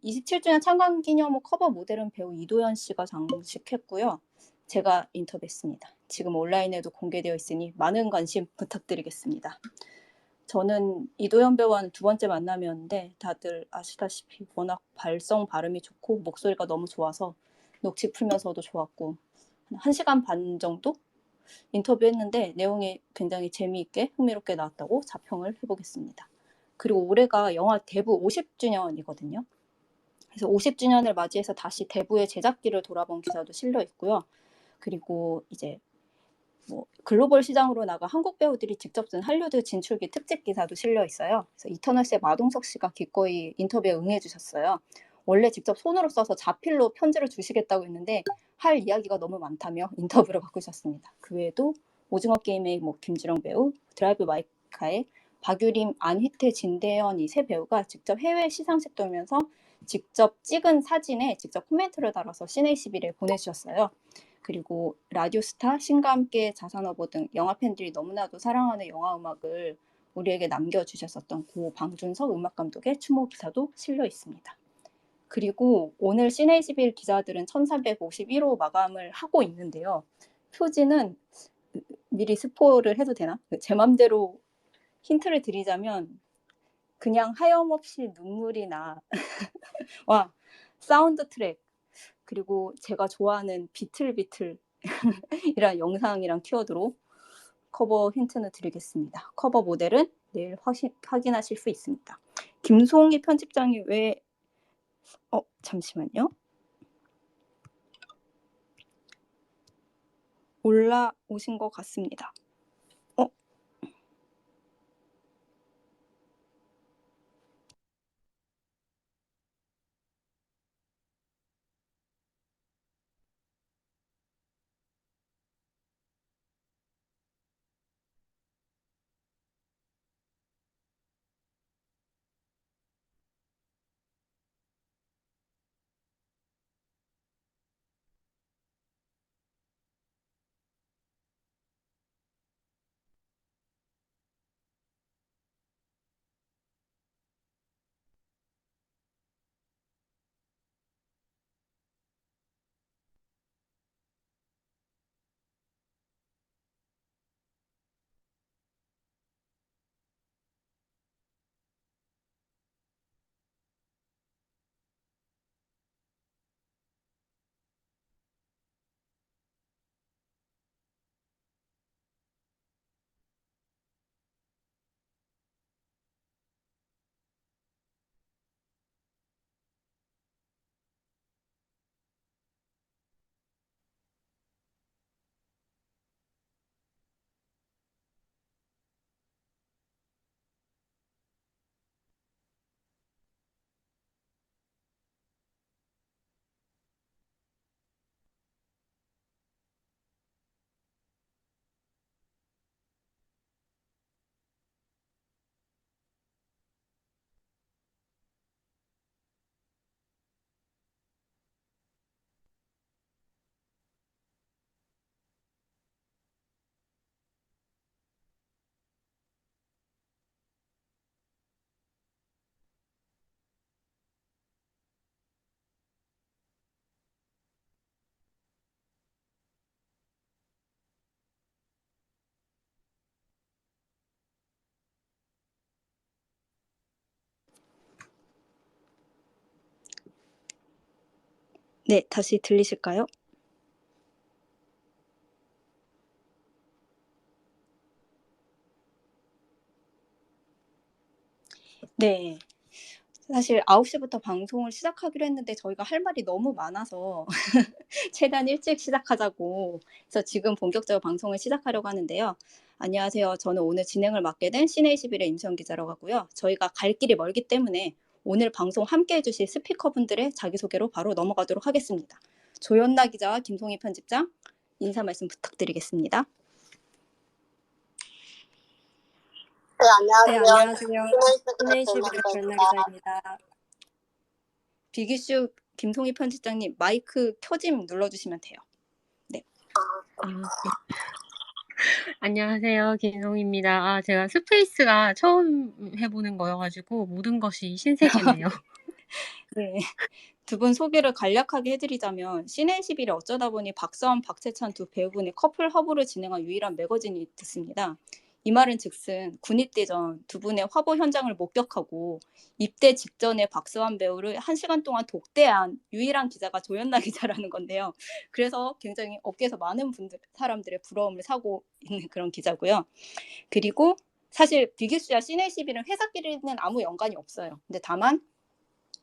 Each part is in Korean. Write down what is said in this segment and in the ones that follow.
27주년 창간기념 커버 모델은 배우 이도현 씨가 장식했고요. 제가 인터뷰했습니다. 지금 온라인에도 공개되어 있으니 많은 관심 부탁드리겠습니다. 저는 이도현 배우와는 두 번째 만남이었는데 다들 아시다시피 워낙 발음이 좋고 목소리가 너무 좋아서 녹취 풀면서도 좋았고 1시간 반 정도 인터뷰했는데 내용이 굉장히 재미있게 흥미롭게 나왔다고 자평을 해보겠습니다. 그리고 올해가 영화 대부 50주년이거든요. 그래서 50주년을 맞이해서 다시 대부의 제작기를 돌아본 기사도 실려 있고요. 그리고 이제 글로벌 시장으로 나가 한국 배우들이 직접 쓴 할리우드 진출기 특집 기사도 실려 있어요. 그래서 이터널스의 마동석 씨가 기꺼이 인터뷰에 응해주셨어요. 원래 직접 손으로 써서 자필로 편지를 주시겠다고 했는데 할 이야기가 너무 많다며 인터뷰를 바꾸셨습니다. 그 외에도 오징어 게임의 김지령 배우, 드라이브 마이카의 박유림, 안희태, 진대현 이 세 배우가 직접 해외 시상식 돌면서 직접 찍은 사진에 직접 코멘트를 달아서 시네21에 보내주셨어요. 그리고 라디오스타, 신과 함께 자산어보 등 영화 팬들이 너무나도 사랑하는 영화 음악을 우리에게 남겨주셨었던 고 방준석 음악감독의 추모 기사도 실려 있습니다. 그리고 오늘 시네21 기자들은 1351호 마감을 하고 있는데요. 표지는 미리 스포를 해도 되나? 제 맘대로 힌트를 드리자면 그냥 하염없이 눈물이 나. 와, 사운드 트랙. 그리고 제가 좋아하는 비틀비틀 이란 영상이랑 키워드로 커버 힌트는 드리겠습니다. 커버 모델은 내일 확인하실 수 있습니다. 김송희 편집장이 왜 잠시만요. 올라오신 것 같습니다. 네, 다시 들리실까요? 네. 사실 9시부터 방송을 시작하기로 했는데 저희가 할 말이 너무 많아서 최대한 일찍 시작하자고 해서 지금 본격적으로 방송을 시작하려고 하는데요. 안녕하세요. 저는 오늘 진행을 맡게 된 시네21의 임수영 기자라고 하고요. 저희가 갈 길이 멀기 때문에 오늘 방송 함께해 주실 스피커분들의 자기소개로 바로 넘어가도록 하겠습니다. 조연나 기자와 김송희 편집장 인사 말씀 부탁드리겠습니다. 네, 안녕하세요. 시네21의 조연나 기자입니다. 비기슈 김송희 편집장님 마이크 켜짐 눌러주시면 돼요. 네. 안녕하세요. 김송입니다. 제가 스페이스가 처음 해보는 거여가지고 모든 것이 신세계네요. 네. 두 분 소개를 간략하게 해드리자면 CNCB를 어쩌다 보니 박서원, 박재찬 두 배우분의 커플 화보를 진행한 유일한 매거진이 됐습니다. 이 말은 즉슨 군입대 전 두 분의 화보 현장을 목격하고 입대 직전에 박서원 배우를 1시간 동안 독대한 유일한 기자가 조연나 기자라는 건데요. 그래서 굉장히 업계에서 많은 사람들의 부러움을 사고 있는 그런 기자고요. 그리고 사실 비기수와 CNCB는 회사끼리는 아무 연관이 없어요. 근데 다만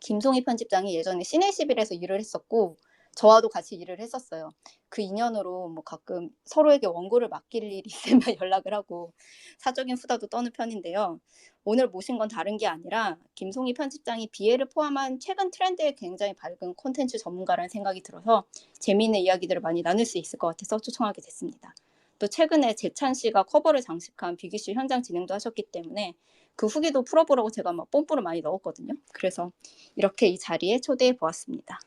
김송희 편집장이 예전에 CNCB에서 일을 했었고 저와도 같이 일을 했었어요. 그 인연으로 뭐 가끔 서로에게 원고를 맡길 일이 있으면 연락을 하고 사적인 수다도 떠는 편인데요. 오늘 모신 건 다른 게 아니라 김송희 편집장이 BL을 포함한 최근 트렌드에 굉장히 밝은 콘텐츠 전문가라는 생각이 들어서 재미있는 이야기들을 많이 나눌 수 있을 것 같아서 초청하게 됐습니다. 또 최근에 재찬 씨가 커버를 장식한 비기슈 현장 진행도 하셨기 때문에 그 후기도 풀어보라고 제가 막 뽐뿌를 많이 넣었거든요. 그래서 이렇게 이 자리에 초대해 보았습니다.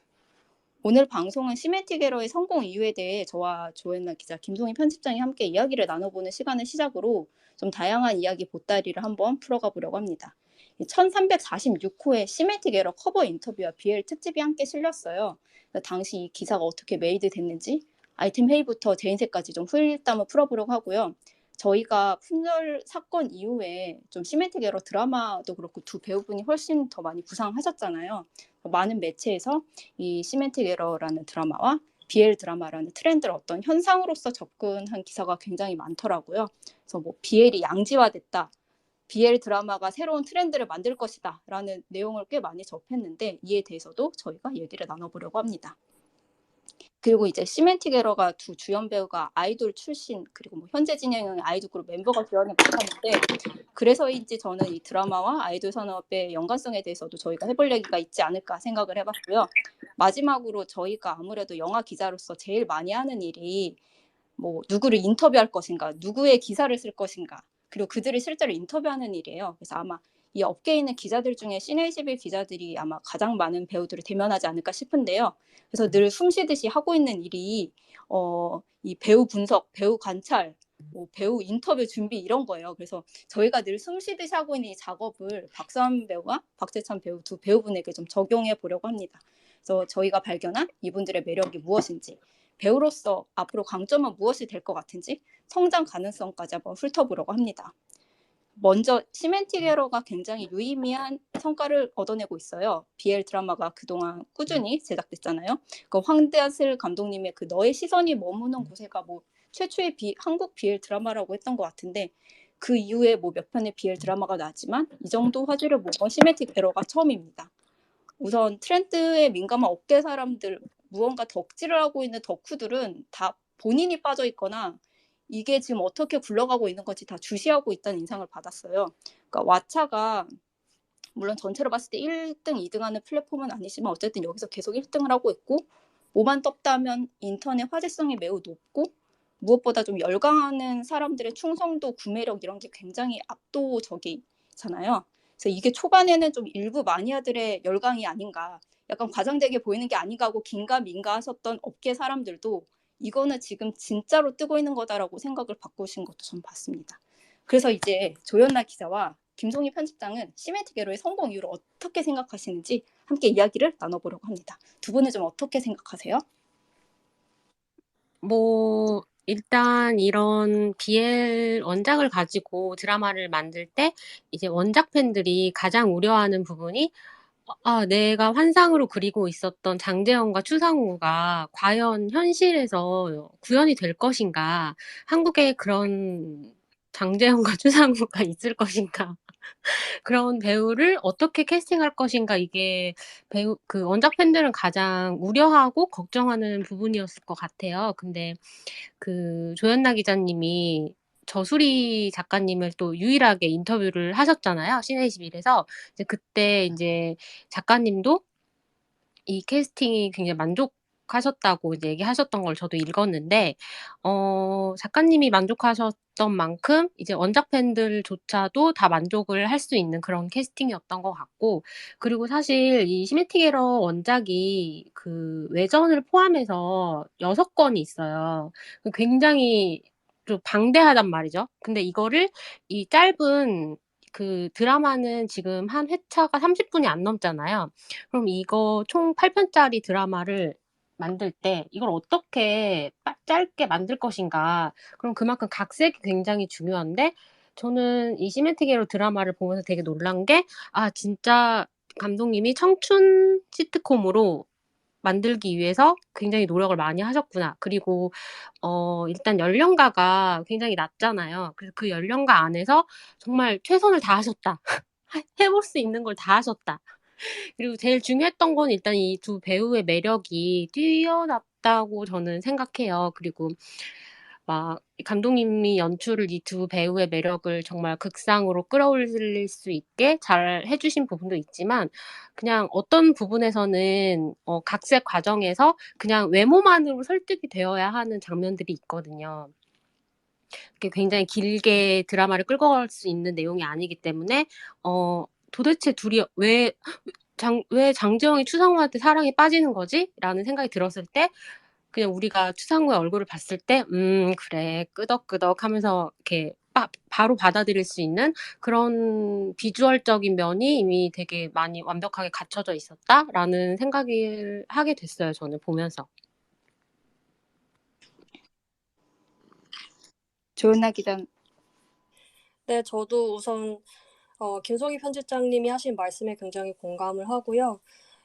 오늘 방송은 시멘틱에러의 성공 이유에 대해 저와 조연나 기자, 김송희 편집장이 함께 이야기를 나눠보는 시간을 시작으로 좀 다양한 이야기 보따리를 한번 풀어가 보려고 합니다. 1346호의 시멘틱에러 커버 인터뷰와 BL 특집이 함께 실렸어요. 당시 이 기사가 어떻게 메이드 됐는지 아이템 회의부터 제 인생까지 좀 후일담을 풀어보려고 하고요. 저희가 품절 사건 이후에 좀 시멘틱에러 드라마도 그렇고 두 배우분이 훨씬 더 많이 부상하셨잖아요. 많은 매체에서 이 시멘틱 에러라는 드라마와 BL 드라마라는 트렌드를 어떤 현상으로서 접근한 기사가 굉장히 많더라고요. 그래서 뭐 BL이 양지화됐다. BL 드라마가 새로운 트렌드를 만들 것이다. 라는 내용을 꽤 많이 접했는데 이에 대해서도 저희가 얘기를 나눠보려고 합니다. 그리고 이제 시멘틱 에러가 두 주연 배우가 아이돌 출신 그리고 뭐 현재 진행형의 아이돌 그룹 멤버가 주연을 맡았는데 그래서인지 저는 이 드라마와 아이돌 산업의 연관성에 대해서도 저희가 해볼 얘기가 있지 않을까 생각을 해봤고요. 마지막으로 저희가 아무래도 영화 기자로서 제일 많이 하는 일이 뭐 누구를 인터뷰할 것인가, 누구의 기사를 쓸 것인가, 그리고 그들을 실제로 인터뷰하는 일이에요. 그래서 아마 이 업계에 있는 기자들 중에 CNCB 기자들이 아마 가장 많은 배우들을 대면하지 않을까 싶은데요. 그래서 늘 숨쉬듯이 하고 있는 일이 이 배우 분석, 배우 관찰, 뭐 배우 인터뷰 준비 이런 거예요. 그래서 저희가 늘 숨쉬듯이 하고 있는 이 작업을 박서원 배우와 박재찬 배우 두 배우분에게 좀 적용해 보려고 합니다. 그래서 저희가 발견한 이분들의 매력이 무엇인지, 배우로서 앞으로 강점은 무엇이 될 것 같은지 성장 가능성까지 한번 훑어보려고 합니다. 먼저 시멘틱 에러가 굉장히 유의미한 성과를 얻어내고 있어요. BL 드라마가 그동안 꾸준히 제작됐잖아요. 그 황대슬 감독님의 그 너의 시선이 머무는 곳에가 뭐 최초의 한국 BL 드라마라고 했던 것 같은데 그 이후에 뭐 몇 편의 BL 드라마가 나왔지만 이 정도 화제를 모은 시멘틱 에러가 처음입니다. 우선 트렌드에 민감한 업계 사람들, 무언가 덕질을 하고 있는 덕후들은 다 본인이 빠져 있거나 이게 지금 어떻게 굴러가고 있는 건지 다 주시하고 있다는 인상을 받았어요. 그러니까 왓챠가 물론 전체로 봤을 때 1등, 2등 하는 플랫폼은 아니지만 어쨌든 여기서 계속 1등을 하고 있고 뭐만 떴다면 인터넷 화제성이 매우 높고 무엇보다 좀 열광하는 사람들의 충성도, 구매력 이런 게 굉장히 압도적이잖아요. 그래서 이게 초반에는 좀 일부 마니아들의 열광이 아닌가, 약간 과장되게 보이는 게 아닌가 하고 긴가민가 하셨던 업계 사람들도 이거는 지금 진짜로 뜨고 있는 거다라고 생각을 바꾸신 것도 전 봤습니다. 그래서 이제 조연나 기자와 김송희 편집장은 시멘틱 에러의 성공 이유를 어떻게 생각하시는지 함께 이야기를 나눠보려고 합니다. 두 분은 좀 어떻게 생각하세요? 뭐, 일단 이런 BL 원작을 가지고 드라마를 만들 때 이제 원작 팬들이 가장 우려하는 부분이 내가 환상으로 그리고 있었던 장재현과 추상우가 과연 현실에서 구현이 될 것인가? 한국에 그런 장재현과 추상우가 있을 것인가? 그런 배우를 어떻게 캐스팅할 것인가? 이게 그 원작 팬들은 가장 우려하고 걱정하는 부분이었을 것 같아요. 근데 그 조연나 기자님이 저수리 작가님을 또 유일하게 인터뷰를 하셨잖아요. 시네이십일에서. 이제 그때 이제 작가님도 이 캐스팅이 굉장히 만족하셨다고 이제 얘기하셨던 걸 저도 읽었는데, 작가님이 만족하셨던 만큼 이제 원작 팬들조차도 다 만족을 할 수 있는 그런 캐스팅이었던 것 같고, 그리고 사실 이 시멘틱 에러 원작이 그 외전을 포함해서 6권이 있어요. 굉장히 좀 방대하단 말이죠. 근데 이거를 이 짧은 그 드라마는 지금 한 회차가 30분이 안 넘잖아요. 그럼 이거 총 8편짜리 드라마를 만들 때 이걸 어떻게 짧게 만들 것인가. 그럼 그만큼 각색이 굉장히 중요한데 저는 이 시멘틱 에러 드라마를 보면서 되게 놀란 게 진짜 감독님이 청춘 시트콤으로 만들기 위해서 굉장히 노력을 많이 하셨구나. 그리고 일단 연령가가 굉장히 낮잖아요. 그래서 그 연령가 안에서 정말 최선을 다하셨다. 해볼 수 있는 걸 다 하셨다. 그리고 제일 중요했던 건 일단 이 두 배우의 매력이 뛰어났다고 저는 생각해요. 그리고 막 감독님이 연출을 이 두 배우의 매력을 정말 극상으로 끌어올릴 수 있게 잘 해주신 부분도 있지만 그냥 어떤 부분에서는 각색 과정에서 그냥 외모만으로 설득이 되어야 하는 장면들이 있거든요. 그게 굉장히 길게 드라마를 끌고 갈 수 있는 내용이 아니기 때문에 도대체 둘이 왜 장지영이 추상호한테 사랑에 빠지는 거지? 라는 생각이 들었을 때 그냥 우리가 추상호의 얼굴을 봤을 때 그래 끄덕끄덕 하면서 이렇게 바로 받아들일 수 있는 그런 비주얼적인 면이 이미 되게 많이 완벽하게 갖춰져 있었다라는 생각을 하게 됐어요. 저는 보면서. 조은하 기자. 네, 저도 우선 김성희 편집장님이 하신 말씀에 굉장히 공감을 하고요.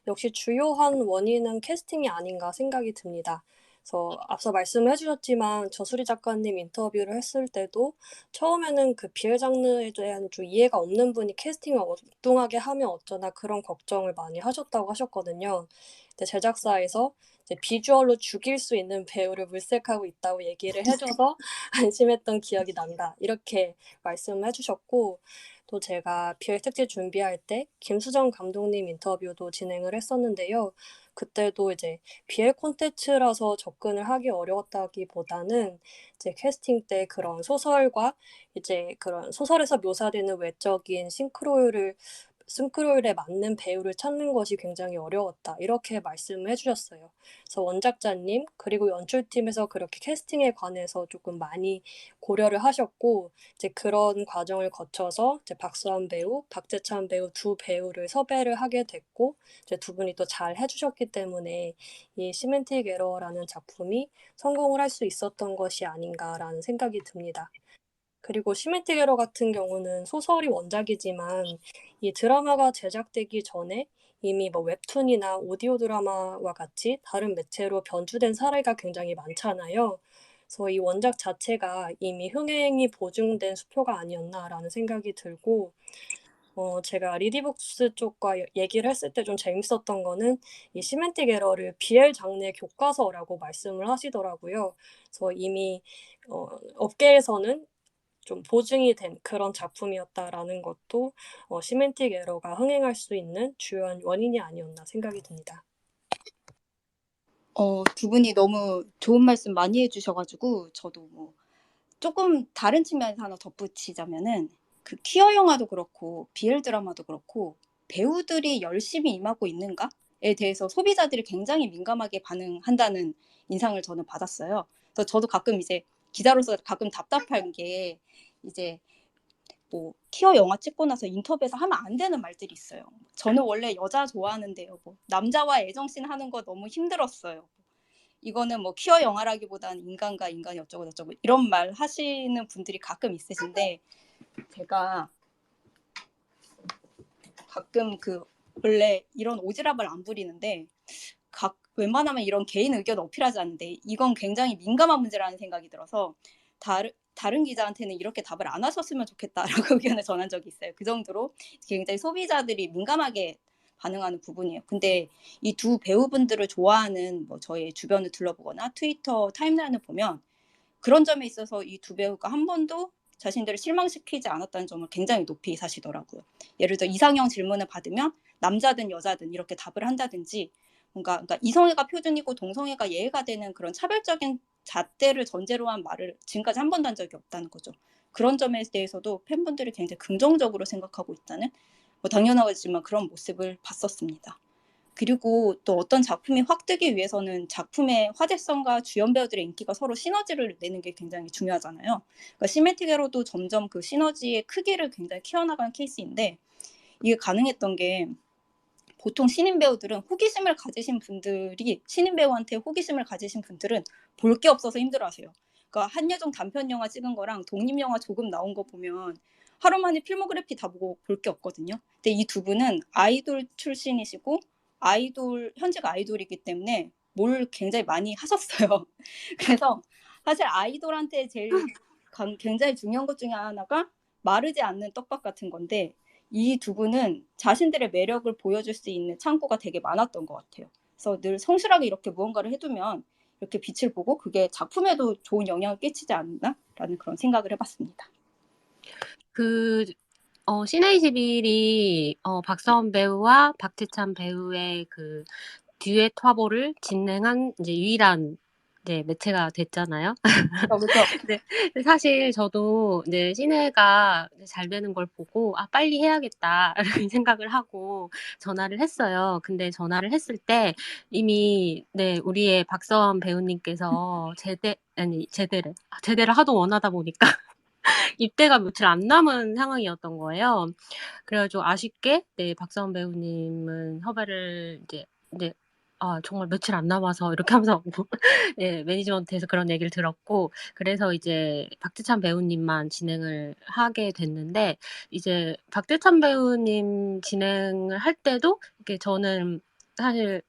역시 주요한 원인은 캐스팅이 아닌가 생각이 듭니다. 그래서 앞서 말씀을 해주셨지만 저수리 작가님 인터뷰를 했을 때도 처음에는 그 비엘 장르에 대한 좀 이해가 없는 분이 캐스팅을 엉뚱하게 하면 어쩌나 그런 걱정을 많이 하셨다고 하셨거든요. 근데 제작사에서 이제 비주얼로 죽일 수 있는 배우를 물색하고 있다고 얘기를 해줘서 안심했던 기억이 난다. 이렇게 말씀을 해주셨고 또 제가 비엘 특집 준비할 때 김수정 감독님 인터뷰도 진행을 했었는데요. 그때도 이제 비엘 콘텐츠라서 접근을 하기 어려웠다기보다는 이제 캐스팅 때 그런 소설과 이제 그런 소설에서 묘사되는 외적인 싱크로율에 맞는 배우를 찾는 것이 굉장히 어려웠다. 이렇게 말씀을 해주셨어요. 그래서 원작자님 그리고 연출팀에서 그렇게 캐스팅에 관해서 조금 많이 고려를 하셨고 이제 그런 과정을 거쳐서 이제 박수환 배우, 박재찬 배우 두 배우를 섭외를 하게 됐고 이제 두 분이 또 잘 해주셨기 때문에 이 시멘틱 에러라는 작품이 성공을 할 수 있었던 것이 아닌가라는 생각이 듭니다. 그리고 시멘틱 에러 같은 경우는 소설이 원작이지만 이 드라마가 제작되기 전에 이미 뭐 웹툰이나 오디오 드라마와 같이 다른 매체로 변주된 사례가 굉장히 많잖아요. 그래서 이 원작 자체가 이미 흥행이 보증된 수표가 아니었나라는 생각이 들고 제가 리디북스 쪽과 얘기를 했을 때 좀 재밌었던 거는 이 시멘틱 에러를 BL 장르의 교과서라고 말씀을 하시더라고요. 그래서 이미 업계에서는 좀 보증이 된 그런 작품이었다라는 것도 시멘틱 에러가 흥행할 수 있는 주요한 원인이 아니었나 생각이 듭니다. 두 분이 너무 좋은 말씀 많이 해주셔가지고 저도 뭐 조금 다른 측면에서 하나 덧붙이자면은 그 퀴어 영화도 그렇고 BL 드라마도 그렇고 배우들이 열심히 임하고 있는가에 대해서 소비자들이 굉장히 민감하게 반응한다는 인상을 저는 받았어요. 그래서 저도 가끔 이제 기자로서 가끔 답답한 게 이제 뭐 퀴어 영화 찍고 나서 인터뷰에서 하면 안 되는 말들이 있어요. 저는 원래 여자 좋아하는데요. 뭐 남자와 애정씬 하는 거 너무 힘들었어요. 이거는 뭐 퀴어 영화라기보다는 인간과 인간이 어쩌고 저쩌고 이런 말 하시는 분들이 가끔 있으신데 제가 가끔 원래 이런 오지랖을 안 부리는데 웬만하면 이런 개인 의견 어필하지 않는데 이건 굉장히 민감한 문제라는 생각이 들어서 다른 기자한테는 이렇게 답을 안 하셨으면 좋겠다라고 의견을 전한 적이 있어요. 그 정도로 굉장히 소비자들이 민감하게 반응하는 부분이에요. 근데 이 두 배우분들을 좋아하는 뭐 저의 주변을 둘러보거나 트위터 타임라인을 보면 그런 점에 있어서 이 두 배우가 한 번도 자신들을 실망시키지 않았다는 점을 굉장히 높이 사시더라고요. 예를 들어 이상형 질문을 받으면 남자든 여자든 이렇게 답을 한다든지 그러니까 이성애가 표준이고 동성애가 예외가 되는 그런 차별적인 잣대를 전제로 한 말을 지금까지 한 번도 한 적이 없다는 거죠. 그런 점에 대해서도 팬분들이 굉장히 긍정적으로 생각하고 있다는 뭐 당연하지만 그런 모습을 봤었습니다. 그리고 또 어떤 작품이 확 뜨기 위해서는 작품의 화제성과 주연 배우들의 인기가 서로 시너지를 내는 게 굉장히 중요하잖아요. 그러니까 시메틱 에러도 점점 그 시너지의 크기를 굉장히 키워나가는 케이스인데 이게 가능했던 게 보통 신인 배우들은 신인 배우한테 호기심을 가지신 분들은 볼 게 없어서 힘들어하세요. 그러니까 한예종 단편 영화 찍은 거랑 독립 영화 조금 나온 거 보면 하루 만에 필모그래피 다 보고 볼 게 없거든요. 근데 이 두 분은 아이돌 출신이시고 현직 아이돌이기 때문에 뭘 굉장히 많이 하셨어요. 그래서 사실 아이돌한테 굉장히 중요한 것 중에 하나가 마르지 않는 떡밥 같은 건데 이 두 분은 자신들의 매력을 보여줄 수 있는 창구가 되게 많았던 것 같아요. 그래서 늘 성실하게 이렇게 무언가를 해두면 이렇게 빛을 보고 그게 작품에도 좋은 영향을 끼치지 않나라는 그런 생각을 해봤습니다. 그 신의 21이 박서원 배우와 박지찬 배우의 그 듀엣 화보를 진행한 이제 유일한 이제 매체가 됐잖아요. 그렇죠. 네, 사실 저도 이제 신혜가 잘 되는 걸 보고 빨리 해야겠다 이런 생각을 하고 전화를 했어요. 근데 전화를 했을 때 이미 네 우리의 박서원 배우님께서 제대를 하도 원하다 보니까 입대가 며칠 안 남은 상황이었던 거예요. 그래가지고 아쉽게 네 박서원 배우님은 섭외를 이제 정말 며칠 안 남아서 이렇게 하면서 네, 매니지먼트에서 그런 얘기를 들었고 그래서 이제 박지찬 배우님만 진행을 하게 됐는데 이제 박지찬 배우님 진행을 할 때도 이렇게 저는 사실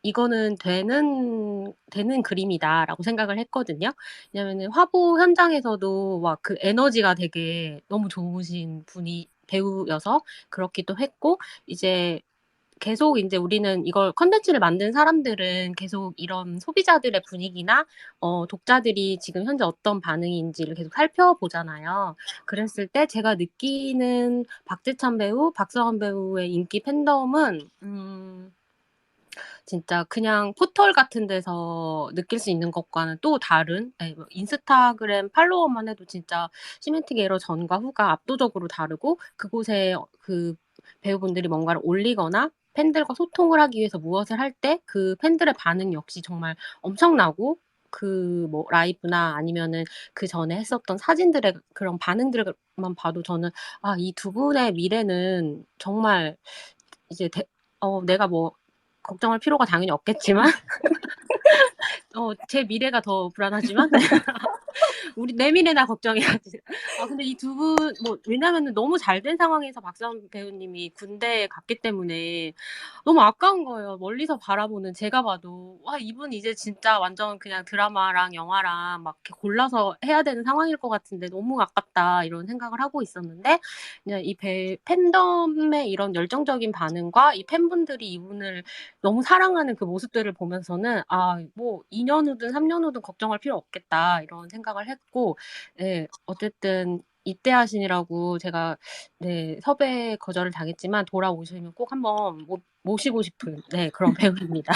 이거는 되는 그림이다라고 생각을 했거든요. 왜냐면은 화보 현장에서도 막 그 에너지가 되게 너무 좋으신 분이 배우여서 그렇기도 했고 이제 계속 이제 우리는 이걸 컨텐츠를 만든 사람들은 계속 이런 소비자들의 분위기나 독자들이 지금 현재 어떤 반응인지를 계속 살펴보잖아요. 그랬을 때 제가 느끼는 박지찬 배우, 박서원 배우의 인기 팬덤은 진짜 그냥 포털 같은 데서 느낄 수 있는 것과는 또 다른 뭐 인스타그램 팔로워만 해도 진짜 시멘틱 에러 전과 후가 압도적으로 다르고 그곳에 그 배우분들이 뭔가를 올리거나 팬들과 소통을 하기 위해서 무엇을 할 때 그 팬들의 반응 역시 정말 엄청나고 그 뭐 라이브나 아니면은 그 전에 했었던 사진들의 그런 반응들만 봐도 저는 이 두 분의 미래는 정말 이제 내가 뭐 걱정할 필요가 당연히 없겠지만 제 미래가 더 불안하지만 내 미래나 걱정해야지. 근데 이 두 분 왜냐면은 너무 잘 된 상황에서 박사원 배우님이 군대에 갔기 때문에 너무 아까운 거예요. 멀리서 바라보는 제가 봐도 이분 이제 진짜 완전 그냥 드라마랑 영화랑 막 이렇게 골라서 해야 되는 상황일 것 같은데 너무 아깝다 이런 생각을 하고 있었는데 그냥 이 팬덤의 이런 열정적인 반응과 이 팬분들이 이분을 너무 사랑하는 그 모습들을 보면서는 뭐 2년 후든 3년 후든 걱정할 필요 없겠다 이런 생각을 했고 네, 어쨌든 입대하시느라고 제가 네, 섭외 거절을 당했지만 돌아오시면 꼭 한번 모시고 싶은 네, 그런 배우입니다.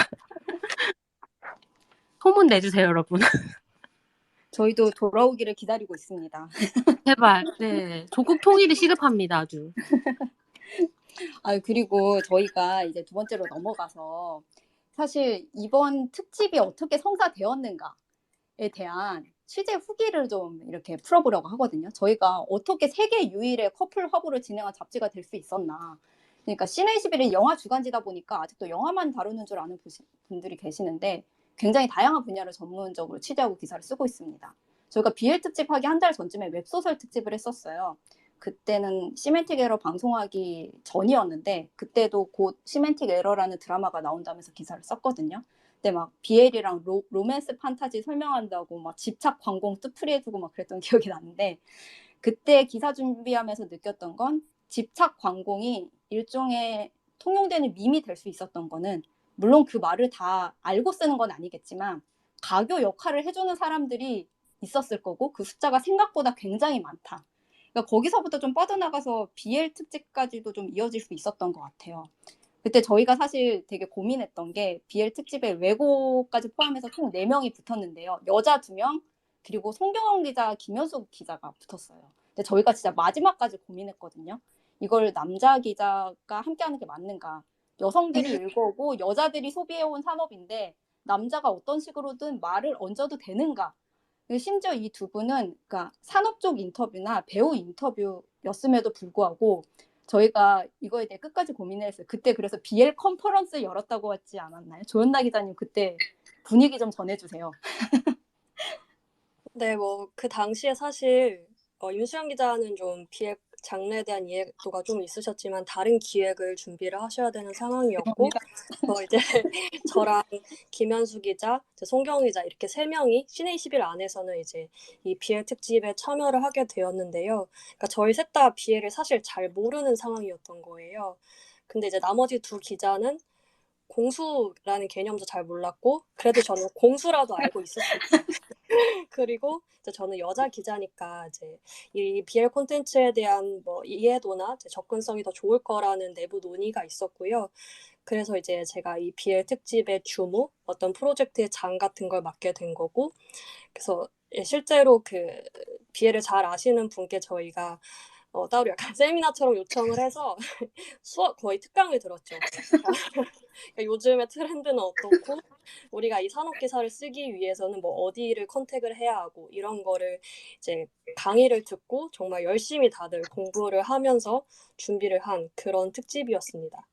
소문 내주세요, 여러분. 저희도 돌아오기를 기다리고 있습니다. 제발. 네, 조국 통일이 시급합니다, 아주. 그리고 저희가 이제 두 번째로 넘어가서 사실 이번 특집이 어떻게 성사되었는가에 대한 취재 후기를 좀 이렇게 풀어보려고 하거든요. 저희가 어떻게 세계 유일의 커플 화보를 진행한 잡지가 될 수 있었나. 그러니까 CNA11이 영화 주간지다 보니까 아직도 영화만 다루는 줄 아는 분들이 계시는데 굉장히 다양한 분야를 전문적으로 취재하고 기사를 쓰고 있습니다. 저희가 BL 특집 하기 한 달 전쯤에 웹소설 특집을 했었어요. 그때는 시멘틱 에러 방송하기 전이었는데 그때도 곧 시멘틱 에러라는 드라마가 나온다면서 기사를 썼거든요. 근데 막 BL이랑 로맨스 판타지 설명한다고 막 집착 광공 뜻풀이해주고 막 그랬던 기억이 나는데 그때 기사 준비하면서 느꼈던 건 집착 광공이 일종의 통용되는 밈이 될 수 있었던 거는 물론 그 말을 다 알고 쓰는 건 아니겠지만 가교 역할을 해주는 사람들이 있었을 거고 그 숫자가 생각보다 굉장히 많다. 그러니까 거기서부터 좀 뻗어나가서 BL 특집까지도 좀 이어질 수 있었던 것 같아요. 그때 저희가 사실 되게 고민했던 게 BL 특집에 외고까지 포함해서 총 4명이 붙었는데요. 여자 2명 그리고 송경원 기자, 김현숙 기자가 붙었어요. 근데 저희가 진짜 마지막까지 고민했거든요. 이걸 남자 기자가 함께하는 게 맞는가. 여성들이 읽어오고 여자들이 소비해온 산업인데 남자가 어떤 식으로든 말을 얹어도 되는가? 심지어 이 두 분은 그러니까 산업 쪽 인터뷰나 배우 인터뷰였음에도 불구하고 저희가 이거에 대해 끝까지 고민을 했어요. 그때 그래서 BL 컨퍼런스 열었다고 하지 않았나요? 조연나 기자님 그때 분위기 좀 전해주세요. 네, 뭐 그 당시에 사실 윤수영 기자는 좀 비핵 장르에 대한 이해도가 좀 있으셨지만 다른 기획을 준비를 하셔야 되는 상황이었고, 이제 저랑 김현수 기자, 송경 기자 이렇게 세 명이 시내21 안에서는 이제 이 비엘 특집에 참여를 하게 되었는데요. 그러니까 저희 셋 다 비엘을 사실 잘 모르는 상황이었던 거예요. 근데 이제 나머지 두 기자는 공수라는 개념도 잘 몰랐고, 그래도 저는 공수라도 알고 있었습니다. 그리고 이제 저는 여자 기자니까 이제 이 BL 콘텐츠에 대한 뭐 이해도나 이제 접근성이 더 좋을 거라는 내부 논의가 있었고요. 그래서 이제 제가 이 BL 특집의 주무, 어떤 프로젝트의 장 같은 걸 맡게 된 거고, 그래서 실제로 그 BL을 잘 아시는 분께 저희가 따로 약간 세미나처럼 요청을 해서 수업 거의 특강을 들었죠. 그러니까 요즘의 트렌드는 어떻고 우리가 이 산업 기사를 쓰기 위해서는 뭐 어디를 컨택을 해야 하고 이런 거를 이제 강의를 듣고 정말 열심히 다들 공부를 하면서 준비를 한 그런 특집이었습니다.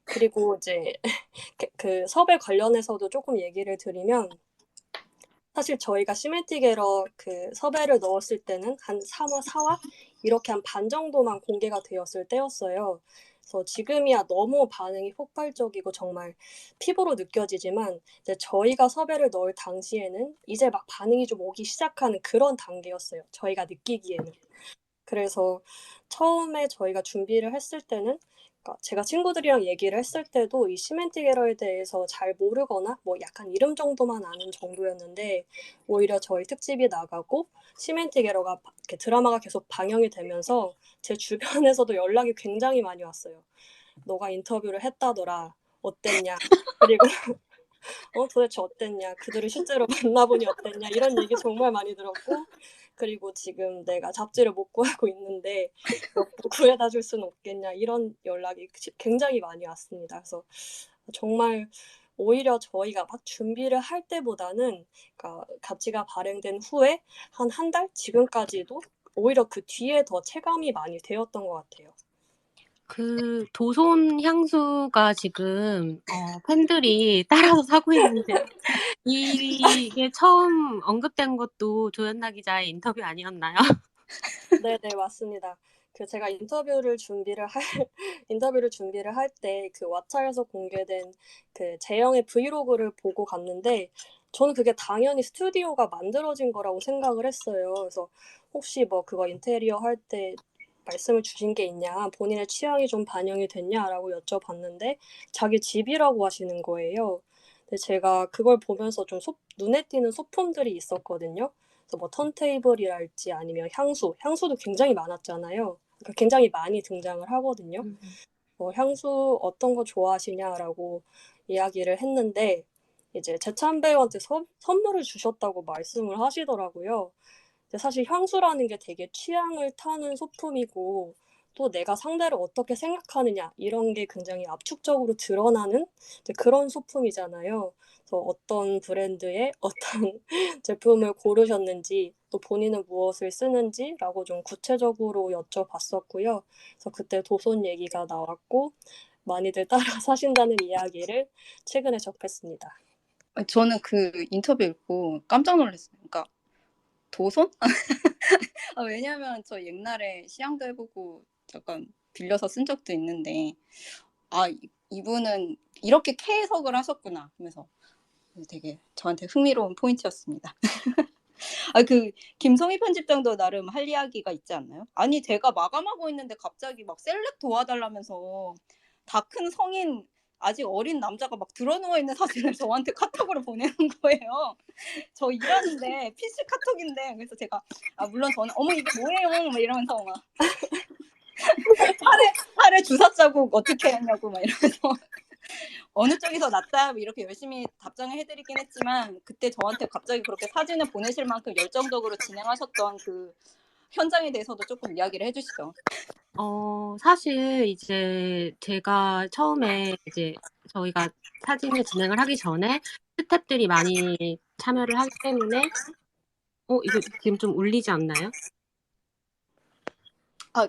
그리고 이제 그 섭외 관련해서도 조금 얘기를 드리면 사실 저희가 시멘틱 에러 그 섭외를 넣었을 때는 한 3화, 4화 이렇게 한 반 정도만 공개가 되었을 때였어요. 그래서 지금이야 너무 반응이 폭발적이고 정말 피부로 느껴지지만 이제 저희가 섭외를 넣을 당시에는 이제 막 반응이 좀 오기 시작하는 그런 단계였어요. 저희가 느끼기에는. 그래서 처음에 저희가 준비를 했을 때는 그러니까 제가 친구들이랑 얘기를 했을 때도 이 시멘틱 에러에 대해서 잘 모르거나 뭐 약간 이름 정도만 아는 정도였는데 오히려 저희 특집이 나가고 시멘틱 에러가 이렇게 드라마가 계속 방영이 되면서 제 주변에서도 연락이 굉장히 많이 왔어요. 너가 인터뷰를 했다더라. 어땠냐? 그리고 도대체 어땠냐? 그들을 실제로 만나보니 어땠냐? 이런 얘기 정말 많이 들었고 그리고 지금 내가 잡지를 못 구하고 있는데 구해다 줄 수는 없겠냐? 이런 연락이 굉장히 많이 왔습니다. 그래서 정말 오히려 저희가 막 준비를 할 때보다는 그러니까 잡지가 발행된 후에 한 달? 지금까지도 오히려 그 뒤에 더 체감이 많이 되었던 것 같아요. 그 도손 향수가 지금 팬들이 따라서 사고 있는데 이게 처음 언급된 것도 조연나 기자의 인터뷰 아니었나요? 네네, 맞습니다. 제가 인터뷰를 준비를 할 때 그 왓챠에서 공개된 그 재영의 브이로그를 보고 갔는데 저는 그게 당연히 스튜디오가 만들어진 거라고 생각을 했어요. 그래서 혹시 뭐 그거 인테리어 할 때 말씀을 주신 게 있냐, 본인의 취향이 좀 반영이 됐냐라고 여쭤봤는데 자기 집이라고 하시는 거예요. 근데 제가 그걸 보면서 좀 눈에 띄는 소품들이 있었거든요. 그래서 뭐 턴테이블이랄지 아니면 향수도 굉장히 많았잖아요. 그러니까 굉장히 많이 등장을 하거든요. 향수 어떤 거 좋아하시냐라고 이야기를 했는데 이제 재찬 배우한테 선물을 주셨다고 말씀을 하시더라고요. 근데 사실 향수라는 게 되게 취향을 타는 소품이고 또 내가 상대를 어떻게 생각하느냐 이런 게 굉장히 압축적으로 드러나는 이제 그런 소품이잖아요. 그래서 어떤 브랜드의 어떤 제품을 고르셨는지 또 본인은 무엇을 쓰는지라고 좀 구체적으로 여쭤봤었고요. 그래서 그때 도손 얘기가 나왔고 많이들 따라 사신다는 이야기를 최근에 접했습니다. 저는 그 인터뷰 읽고 깜짝 놀랐어요. 그러니까 도손? 왜냐면 저 옛날에 시향도 해보고 잠깐 빌려서 쓴 적도 있는데 이분은 이렇게 캐해석을 하셨구나 하면서 되게 저한테 흥미로운 포인트였습니다. 그 김성희 편집장도 나름 할 이야기가 있지 않나요? 아니 제가 마감하고 있는데 갑자기 막 셀렉 도와달라면서 다 큰 성인 아직 어린 남자가 막 드러누워 있는 사진을 저한테 카톡으로 보내는 거예요. 저 일하는데 PC 카톡인데 그래서 제가 물론 저는 어머 이게 뭐예요? 막 이러면서 막 팔에 주사 자국 어떻게 했냐고 막 이러면서 어느 쪽이 더 낫다 이렇게 열심히 답장을 해드리긴 했지만 그때 저한테 갑자기 그렇게 사진을 보내실 만큼 열정적으로 진행하셨던 그 현장에 대해서도 조금 이야기를 해주시죠. 사실 이제 제가 처음에 이제 저희가 사진을 진행을 하기 전에 스태프들이 많이 참여를 하기 때문에, 이거 지금 좀 울리지 않나요?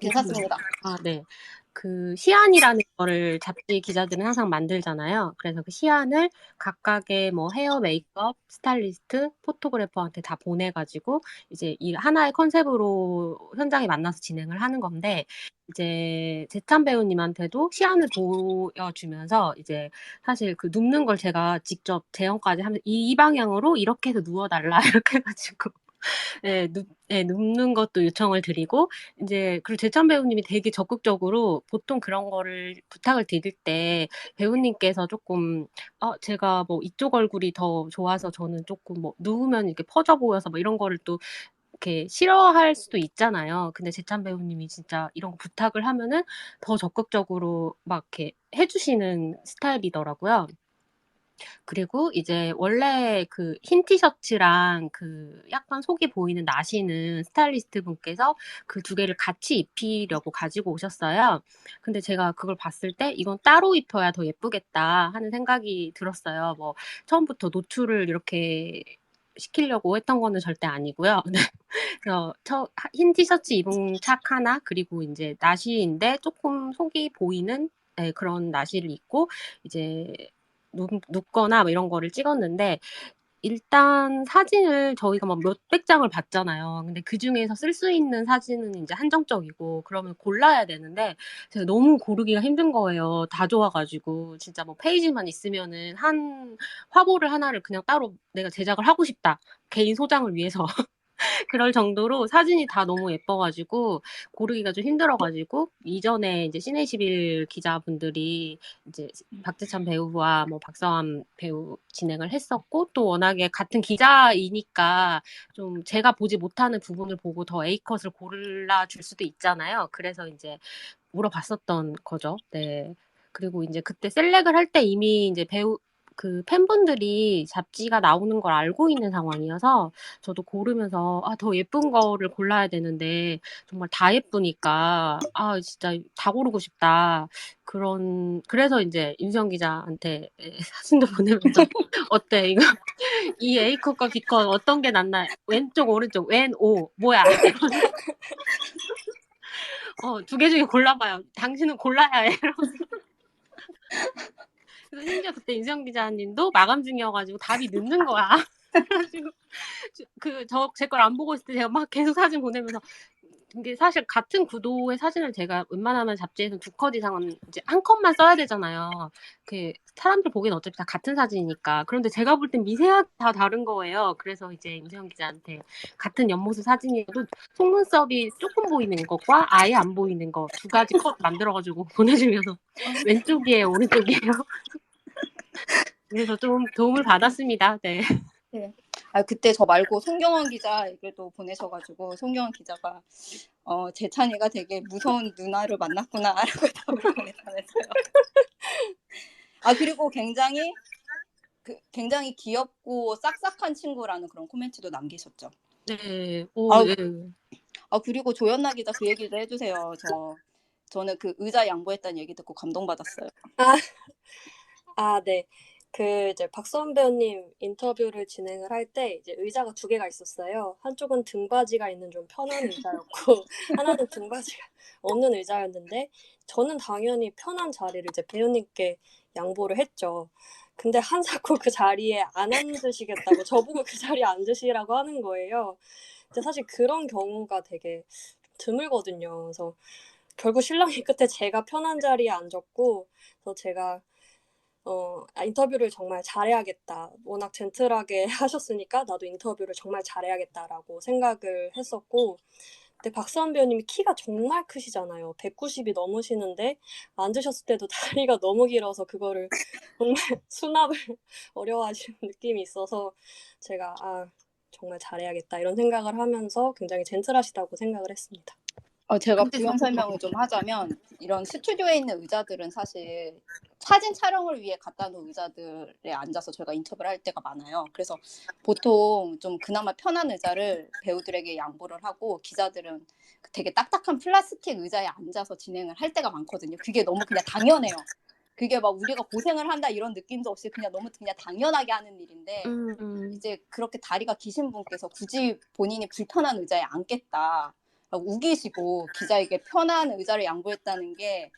괜찮습니다. 네. 그 시안이라는 거를 잡지 기자들은 항상 만들잖아요. 그래서 그 시안을 각각의 뭐 헤어 메이크업, 스타일리스트, 포토그래퍼한테 다 보내가지고 이제 이 하나의 컨셉으로 현장에 만나서 진행을 하는 건데, 이제 재찬 배우님한테도 시안을 보여주면서 이제 사실 그 눕는 걸 제가 직접 재현까지 하면서 이 방향으로 이렇게 해서 누워달라 이렇게 해가지고 눕는 것도 요청을 드리고, 이제, 그리고 재찬 배우님이 되게 적극적으로 보통 그런 거를 부탁을 드릴 때 배우님께서 조금, 제가 뭐 이쪽 얼굴이 더 좋아서 저는 조금 뭐 누우면 이렇게 퍼져 보여서 뭐 이런 거를 또 이렇게 싫어할 수도 있잖아요. 근데 재찬 배우님이 진짜 이런 거 부탁을 하면은 더 적극적으로 막 이렇게 해주시는 스타일이더라고요. 그리고 이제 원래 그 흰 티셔츠랑 그 약간 속이 보이는 나시는 스타일리스트 분께서 그 두 개를 같이 입히려고 가지고 오셨어요. 근데 제가 그걸 봤을 때 이건 따로 입혀야 더 예쁘겠다 하는 생각이 들었어요. 뭐 처음부터 노출을 이렇게 시키려고 했던 거는 절대 아니고요. 네. 그래서 흰 티셔츠 입은 착 하나, 그리고 이제 나시인데 조금 속이 보이는 그런 나시를 입고 이제 눕거나 뭐 이런 거를 찍었는데, 일단 사진을 저희가 막 몇백 장을 봤잖아요. 근데 그 중에서 쓸 수 있는 사진은 이제 한정적이고, 그러면 골라야 되는데, 제가 너무 고르기가 힘든 거예요. 다 좋아가지고. 진짜 뭐 페이지만 있으면은 한 화보를 하나를 그냥 따로 내가 제작을 하고 싶다. 개인 소장을 위해서. 그럴 정도로 사진이 다 너무 예뻐가지고 고르기가 좀 힘들어가지고, 이전에 이제 시네21 기자분들이 이제 박재찬 배우와 뭐 박서암 배우 진행을 했었고, 또 워낙에 같은 기자이니까 좀 제가 보지 못하는 부분을 보고 더 A컷을 골라줄 수도 있잖아요. 그래서 이제 물어봤었던 거죠. 네. 그리고 이제 그때 셀렉을 할 때 이미 이제 그 팬분들이 잡지가 나오는 걸 알고 있는 상황이어서 저도 고르면서 더 예쁜 거를 골라야 되는데 정말 다 예쁘니까 진짜 다 고르고 싶다. 그래서 이제 윤수영 기자한테 사진도 보내면서 어때 이거 이 A컷과 B컷 어떤 게 낫나, 왼쪽 오른쪽 왼 오 뭐야 두 개 중에 골라봐요. 당신은 골라야 해. 그래서 심지어 그때 윤수영 기자님도 마감 중이어가지고 답이 늦는 거야. 그래가지고 제 걸 안 보고 있을 때 제가 막 계속 사진 보내면서, 이게 사실 같은 구도의 사진을 제가 웬만하면 잡지에서 2컷 이상은 이제 한 컷만 써야 되잖아요. 그 사람들 보기엔 어차피 다 같은 사진이니까. 그런데 제가 볼 땐 미세하게 다 다른 거예요. 그래서 이제 윤세영 기자한테 같은 옆모습 사진이어도 속눈썹이 조금 보이는 것과 아예 안 보이는 거 두 가지 컷 만들어가지고 보내주면서 왼쪽이에요, 오른쪽이에요. 그래서 좀 도움을 받았습니다. 네. 네. 그때 저 말고 송경원 기자에게도 보내셔가지고 송경원 기자가 재찬이가 되게 무서운 누나를 만났구나라고 답을 보내셨어요. 그리고 굉장히 귀엽고 싹싹한 친구라는 그런 코멘트도 남기셨죠. 네. 네. 그리고 조연나 기자 그 얘기도 해주세요. 저는 그 의자 양보했다는 얘기 듣고 감동받았어요. 네. 그 이제 박수환 배우님 인터뷰를 진행을 할 때 이제 의자가 2개가 있었어요. 한쪽은 등받이가 있는 좀 편한 의자였고 하나는 등받이가 없는 의자였는데, 저는 당연히 편한 자리를 이제 배우님께 양보를 했죠. 근데 한사코 그 자리에 안 앉으시겠다고 저보고 그 자리에 앉으시라고 하는 거예요. 근데 사실 그런 경우가 되게 드물거든요. 그래서 결국 신랑이 끝에 제가 편한 자리에 앉았고, 그래서 제가 인터뷰를 정말 잘해야겠다. 워낙 젠틀하게 하셨으니까 나도 인터뷰를 정말 잘해야겠다라고 생각을 했었고, 근데 박수환 배우님이 키가 정말 크시잖아요. 190이 넘으시는데 앉으셨을 때도 다리가 너무 길어서 그거를 정말 수납을 어려워하시는 느낌이 있어서 제가 정말 잘해야겠다 이런 생각을 하면서 굉장히 젠틀하시다고 생각을 했습니다. 제가 근데 부연 설명을 좀 하자면 이런 스튜디오에 있는 의자들은 사실 사진 촬영을 위해 갖다 놓은 의자들에 앉아서 저희가 인터뷰를 할 때가 많아요. 그래서 보통 좀 그나마 편한 의자를 배우들에게 양보를 하고 기자들은 되게 딱딱한 플라스틱 의자에 앉아서 진행을 할 때가 많거든요. 그게 너무 그냥 당연해요. 그게 막 우리가 고생을 한다 이런 느낌도 없이 그냥 너무 그냥 당연하게 하는 일인데 이제 그렇게 다리가 기신 분께서 굳이 본인이 불편한 의자에 앉겠다 우기시고 기자에게 편한 의자를 양보했다는 게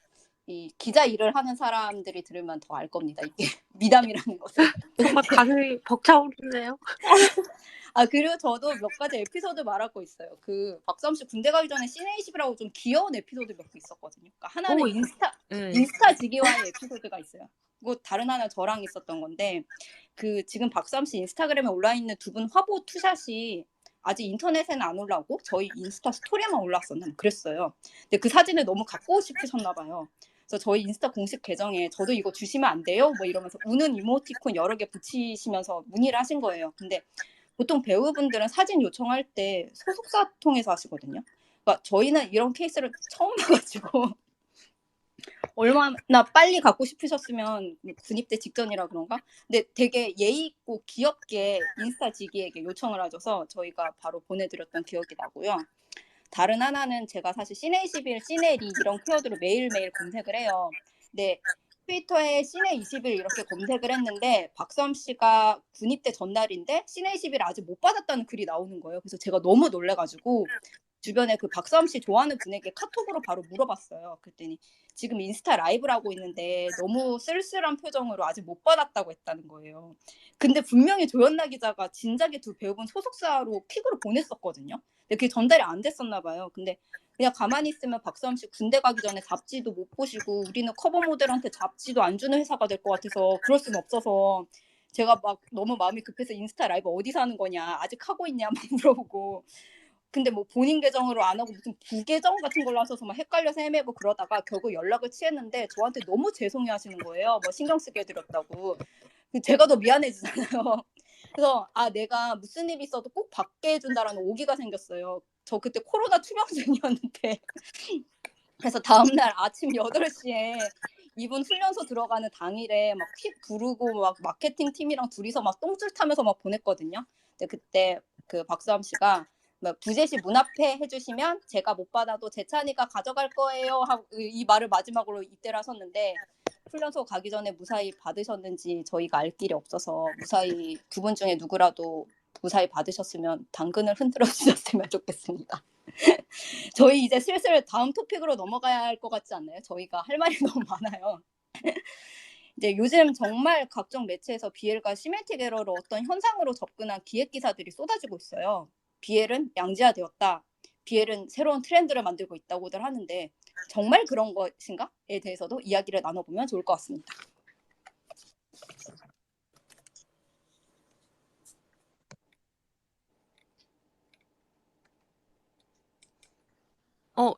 이 기자 일을 하는 사람들이 들으면 더 알 겁니다. 이게 미담이라는 것을. 정말 가슴이 벅차오르네요. 그리고 저도 몇 가지 에피소드 말할 거 있어요. 그 박수함 씨 군대 가기 전에 시네이십이라고 좀 귀여운 에피소드 몇 개 있었거든요. 그러니까 하나는 오, 네. 인스타 지기와의 에피소드가 있어요. 그리고 다른 하나 저랑 있었던 건데 그 지금 박수함 씨 인스타그램에 올라 있는 두 분 화보 투샷이 아직 인터넷에는 안 올라오고 저희 인스타 스토리에만 올라왔었나 그랬어요. 근데 그 사진을 너무 갖고 싶으셨나 봐요. 그래서 저희 인스타 공식 계정에 저도 이거 주시면 안 돼요? 뭐 이러면서 우는 이모티콘 여러 개 붙이시면서 문의를 하신 거예요. 근데 보통 배우분들은 사진 요청할 때 소속사 통해서 하시거든요. 그러니까 저희는 이런 케이스를 처음 봐가지고 얼마나 빨리 갖고 싶으셨으면 군입대 직전이라 그런가? 근데 되게 예의 있고 귀엽게 인스타 지기에게 요청을 하셔서 저희가 바로 보내드렸던 기억이 나고요. 다른 하나는 제가 사실 시내21, 시내리 이런 키워드로 매일매일 검색을 해요. 근데 트위터에 시내21 이렇게 검색을 했는데 박수함 씨가 군입대 전날인데 시내21 아직 못 받았다는 글이 나오는 거예요. 그래서 제가 너무 놀래가지고 주변에 그 박수함 씨 좋아하는 분에게 카톡으로 바로 물어봤어요. 그랬더니 지금 인스타 라이브를 하고 있는데 너무 쓸쓸한 표정으로 아직 못 받았다고 했다는 거예요. 근데 분명히 조연나 기자가 진작에 두 배우분 소속사로 픽으로 보냈었거든요. 근데 그게 전달이 안 됐었나 봐요. 근데 그냥 가만히 있으면 박수함 씨 군대 가기 전에 잡지도 못 보시고 우리는 커버 모델한테 잡지도 안 주는 회사가 될 것 같아서 그럴 수는 없어서 제가 막 너무 마음이 급해서 인스타 라이브 어디서 하는 거냐 아직 하고 있냐 막 물어보고 근데 뭐 본인 계정으로 안 하고 무슨 부계정 같은 걸로 하셔서 막 헷갈려서 헤매고 그러다가 결국 연락을 취했는데 저한테 너무 죄송해 하시는 거예요. 뭐 신경 쓰게 해드렸다고. 제가 더 미안해지잖아요. 그래서 내가 무슨 일이 있어도 꼭 받게 해준다라는 오기가 생겼어요. 저 그때 코로나 투병증이었는데 그래서 다음날 아침 8시에 이분 훈련소 들어가는 당일에 막 퀵 부르고 막 마케팅 팀이랑 둘이서 막 똥줄 타면서 막 보냈거든요. 근데 그때 그 박수함 씨가 부재시 문 앞에 해주시면 제가 못 받아도 재찬이가 가져갈 거예요 하고 이 말을 마지막으로 입대를 하셨는데 훈련소 가기 전에 무사히 받으셨는지 저희가 알 길이 없어서 무사히 두 분 중에 누구라도 무사히 받으셨으면 당근을 흔들어 주셨으면 좋겠습니다. 저희 이제 슬슬 다음 토픽으로 넘어가야 할 것 같지 않나요? 저희가 할 말이 너무 많아요. 이제 요즘 정말 각종 매체에서 BL과 시멘틱 에러로 어떤 현상으로 접근한 기획 기사들이 쏟아지고 있어요. BL은 양지화되었다. BL은 새로운 트렌드를 만들고 있다고들 하는데 정말 그런 것인가에 대해서도 이야기를 나눠보면 좋을 것 같습니다.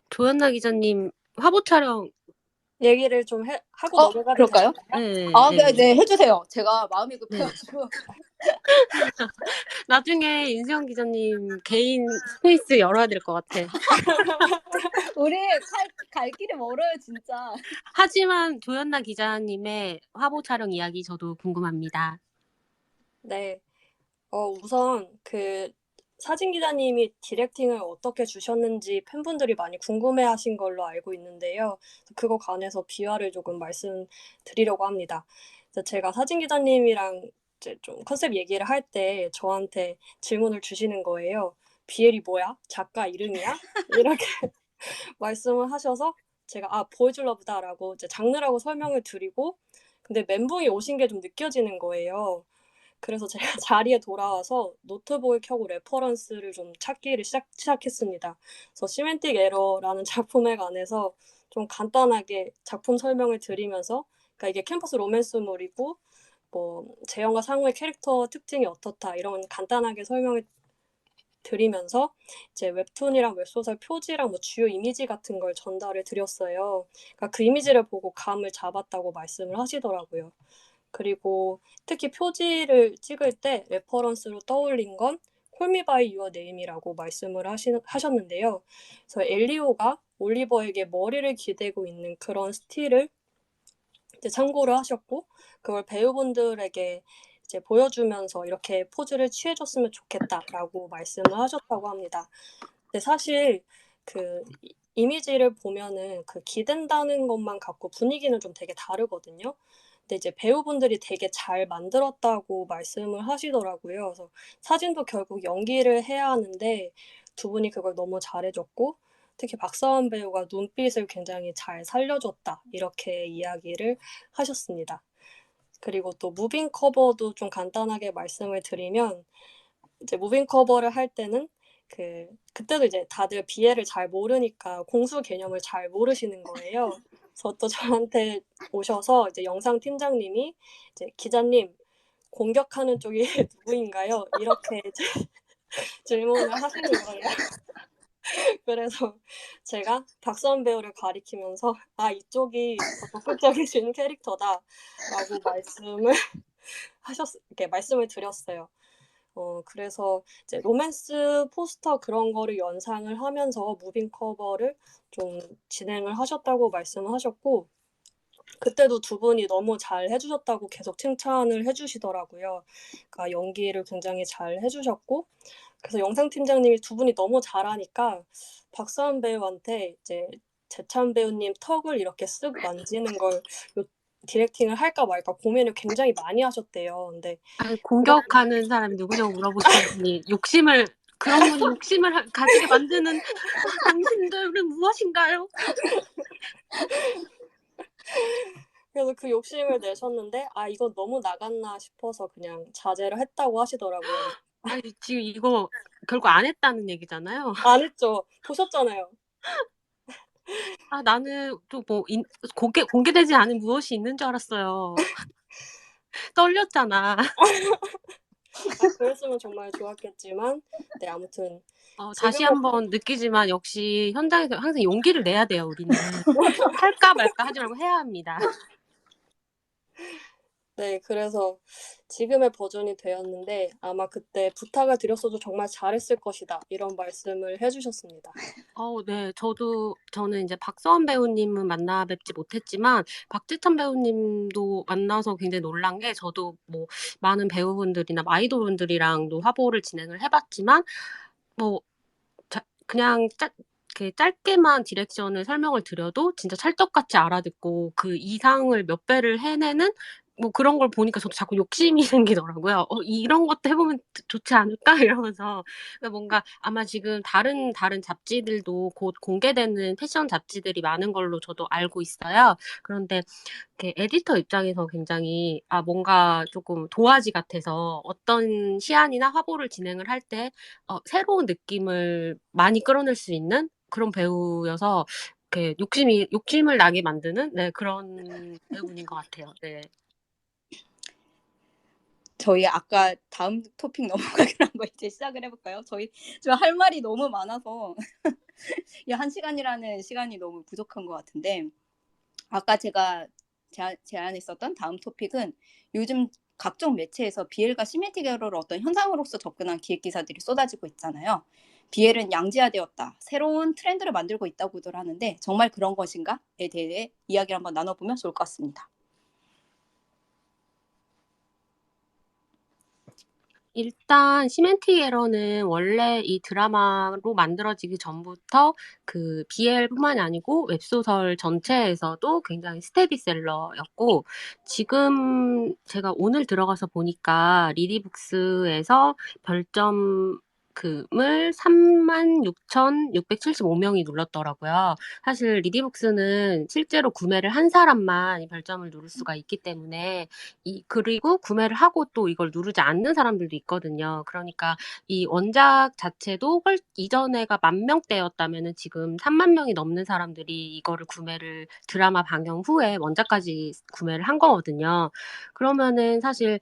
조연나 기자님 화보 촬영 얘기를 좀 하고 넘어가도 그럴까요? 될까요? 네, 해주세요. 제가 마음이 급해가지고. 나중에 인수영 기자님 개인 스페이스 열어야 될 것 같아. 우리 갈 길이 멀어요, 진짜. 하지만 조연나 기자님의 화보 촬영 이야기 저도 궁금합니다. 네. 우선 사진 기자님이 디렉팅을 어떻게 주셨는지 팬분들이 많이 궁금해하신 걸로 알고 있는데요. 그거 관해서 비화를 조금 말씀드리려고 합니다. 제가 사진 기자님이랑 이제 좀 컨셉 얘기를 할 때 저한테 질문을 주시는 거예요. BL이 뭐야? 작가 이름이야? 이렇게 말씀을 하셔서 제가 보여줄러 보다라고 이제 장르라고 설명을 드리고 근데 멘붕이 오신 게 좀 느껴지는 거예요. 그래서 제가 자리에 돌아와서 노트북을 켜고 레퍼런스를 좀 찾기를 시작했습니다. 그래서 시멘틱 에러라는 작품에 관해서 좀 간단하게 작품 설명을 드리면서 그러니까 이게 캠퍼스 로맨스물이고 뭐 재현과 상우의 캐릭터 특징이 어떻다 이런 간단하게 설명을 드리면서 이제 웹툰이랑 웹소설 표지랑 뭐 주요 이미지 같은 걸 전달을 드렸어요. 그러니까 그 이미지를 보고 감을 잡았다고 말씀을 하시더라고요. 그리고 특히 표지를 찍을 때 레퍼런스로 떠올린 건 Call Me By Your Name이라고 말씀을 하셨는데요. 그래서 엘리오가 올리버에게 머리를 기대고 있는 그런 스틸을 이제 참고를 하셨고, 그걸 배우분들에게 이제 보여주면서 이렇게 포즈를 취해줬으면 좋겠다라고 말씀을 하셨다고 합니다. 근데 사실 그 이미지를 보면은 그 기댄다는 것만 갖고 분위기는 좀 되게 다르거든요. 근데 이제 배우분들이 되게 잘 만들었다고 말씀을 하시더라고요. 그래서 사진도 결국 연기를 해야 하는데 두 분이 그걸 너무 잘해줬고, 특히 박사원 배우가 눈빛을 굉장히 잘 살려줬다, 이렇게 이야기를 하셨습니다. 그리고 또 무빙 커버도 좀 간단하게 말씀을 드리면, 이제 무빙 커버를 할 때는 그때도 이제 다들 BL을 잘 모르니까 공수 개념을 잘 모르시는 거예요. 그래서 또 저한테 오셔서 이제 영상 팀장님이 이제 기자님, 공격하는 쪽이 누구인가요? 이렇게 이제 질문을 하시는 거예요. 그래서 제가 박수원 배우를 가리키면서 아, 이쪽이 더 적극적이신 캐릭터다라고 이렇게 말씀을 드렸어요. 그래서 이제 로맨스 포스터 그런 거를 연상을 하면서 무빙 커버를 좀 진행을 하셨다고 말씀을 하셨고, 그때도 두 분이 너무 잘 해주셨다고 계속 칭찬을 해주시더라고요. 그러니까 연기를 굉장히 잘 해주셨고, 그래서 영상 팀장님이 두 분이 너무 잘하니까 박사원 배우한테 이제 재찬 배우님 턱을 이렇게 쓱 만지는 걸 디렉팅을 할까 말까 고민을 굉장히 많이 하셨대요. 근데 공격하는 사람이 누구냐고 물어보시더니 그런 분이 욕심을 가지게 만드는 당신들은 무엇인가요? 그래서 그 욕심을 내셨는데 아, 이건 너무 나갔나 싶어서 그냥 자제를 했다고 하시더라고요. 아니, 지금 이거 결국 안 했다는 얘기잖아요. 안 했죠. 보셨잖아요. 나는 또 공개되지 않은 무엇이 있는 줄 알았어요. 떨렸잖아. 그랬으면 정말 좋았겠지만, 네, 아무튼 다시 한번 느끼지만 역시 현장에서 항상 용기를 내야 돼요, 우리는. 할까 말까 하지 말고 해야 합니다. 네, 그래서 지금의 버전이 되었는데 아마 그때 부탁을 드렸어도 정말 잘했을 것이다, 이런 말씀을 해주셨습니다. 네, 저는 이제 박서원 배우님은 만나 뵙지 못했지만 박지찬 배우님도 만나서 굉장히 놀란 게, 저도 뭐 많은 배우분들이나 아이돌분들이랑도 화보를 진행을 해봤지만 뭐 그냥 짧게만 디렉션을 설명을 드려도 진짜 찰떡같이 알아듣고 그 이상을 몇 배를 해내는 뭐 그런 걸 보니까 저도 자꾸 욕심이 생기더라고요. 이런 것도 해보면 좋지 않을까? 이러면서. 뭔가 아마 지금 다른 잡지들도 곧 공개되는 패션 잡지들이 많은 걸로 저도 알고 있어요. 그런데 이렇게 에디터 입장에서 굉장히 뭔가 조금 도화지 같아서 어떤 시안이나 화보를 진행을 할 때 새로운 느낌을 많이 끌어낼 수 있는 그런 배우여서 이렇게 욕심을 나게 만드는 그런 배우인 것 같아요. 네. 저희 아까 다음 토픽 넘어가기로 한 거 이제 시작을 해볼까요? 저 할 말이 너무 많아서 이 1시간이라는 시간이 너무 부족한 것 같은데, 아까 제가 제안했었던 다음 토픽은 요즘 각종 매체에서 BL과 시메틱 에러를 어떤 현상으로서 접근한 기획기사들이 쏟아지고 있잖아요. BL은 양지화되었다, 새로운 트렌드를 만들고 있다고들 하는데 정말 그런 것인가에 대해 이야기를 한번 나눠보면 좋을 것 같습니다. 일단 시멘틱 에러는 원래 이 드라마로 만들어지기 전부터 그 BL뿐만이 아니고 웹소설 전체에서도 굉장히 스테디셀러였고, 지금 제가 오늘 들어가서 보니까 리디북스에서 별점 금을 36,675명이 눌렀더라고요. 사실 리디북스는 실제로 구매를 한 사람만 이 별점을 누를 수가 있기 때문에 그리고 구매를 하고 또 이걸 누르지 않는 사람들도 있거든요. 그러니까 이 원작 자체도 이전에가 10,000명대였다면은 지금 30,000명이 넘는 사람들이 이거를 드라마 방영 후에 원작까지 구매를 한 거거든요. 그러면은 사실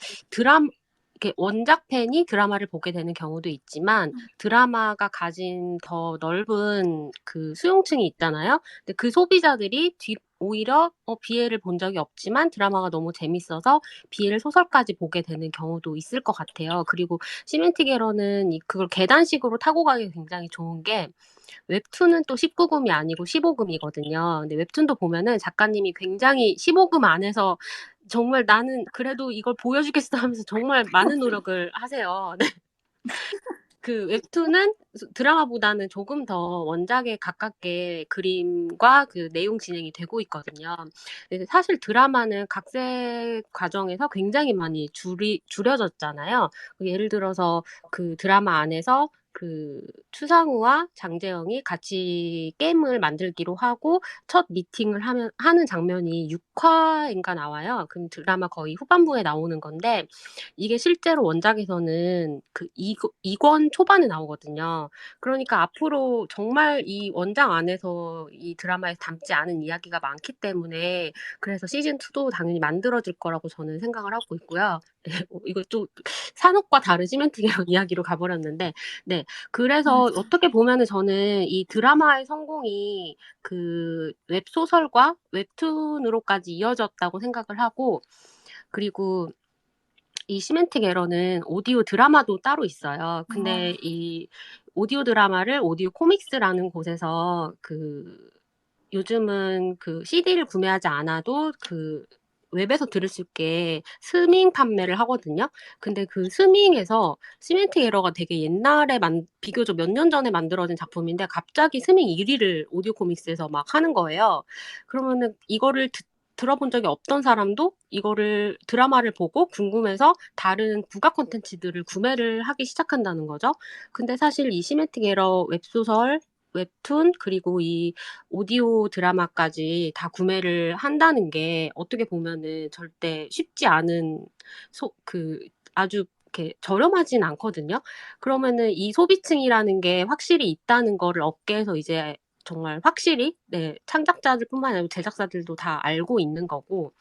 이렇게 원작 팬이 드라마를 보게 되는 경우도 있지만 드라마가 가진 더 넓은 그 수용층이 있잖아요. 근데 그 소비자들이 오히려 BL을 본 적이 없지만 드라마가 너무 재밌어서 BL 소설까지 보게 되는 경우도 있을 것 같아요. 그리고 시멘틱 에러는 그걸 계단식으로 타고 가기 굉장히 좋은 게, 웹툰은 또 19금이 아니고 15금이거든요. 근데 웹툰도 보면은 작가님이 굉장히 15금 안에서 정말 나는 그래도 이걸 보여주겠어 하면서 정말 많은 노력을 하세요. 네. 그 웹툰은 드라마보다는 조금 더 원작에 가깝게 그림과 그 내용 진행이 되고 있거든요. 근데 사실 드라마는 각색 과정에서 굉장히 많이 줄여졌잖아요. 예를 들어서 그 드라마 안에서 그 추상우와 장재영이 같이 게임을 만들기로 하고 첫 미팅을 하는 장면이 6화인가 나와요. 그럼 드라마 거의 후반부에 나오는 건데 이게 실제로 원작에서는 그 2권 초반에 나오거든요. 그러니까 앞으로 정말 이 원작 안에서 이 드라마에서 담지 않은 이야기가 많기 때문에 그래서 시즌2도 당연히 만들어질 거라고 저는 생각을 하고 있고요. 네, 이거 좀 산업과 다른 시멘팅의 이야기로 가버렸는데, 네. 그래서 어떻게 보면은 저는 이 드라마의 성공이 그 웹소설과 웹툰으로까지 이어졌다고 생각을 하고, 그리고 이 시멘틱 에러는 오디오 드라마도 따로 있어요. 근데 이 오디오 드라마를 오디오 코믹스라는 곳에서 그 요즘은 그 CD를 구매하지 않아도 그 웹에서 들을 수 있게 스밍 판매를 하거든요. 근데 그 스밍에서 시멘틱 에러가 되게 옛날에 비교적 몇 년 전에 만들어진 작품인데 갑자기 스밍 1위를 오디오 코믹스에서 막 하는 거예요. 그러면은 이거를 들어본 적이 없던 사람도 이거를 드라마를 보고 궁금해서 다른 부가 콘텐츠들을 구매를 하기 시작한다는 거죠. 근데 사실 이 시멘틱 에러 웹소설 웹툰 그리고 이 오디오 드라마까지 다 구매를 한다는 게 어떻게 보면은 절대 쉽지 않은 아주 이렇게 저렴하진 않거든요. 그러면은 이 소비층이라는 게 확실히 있다는 거를 업계에서 이제 정말 확실히 네, 창작자들뿐만 아니라 제작사들도 다 알고 있는 거고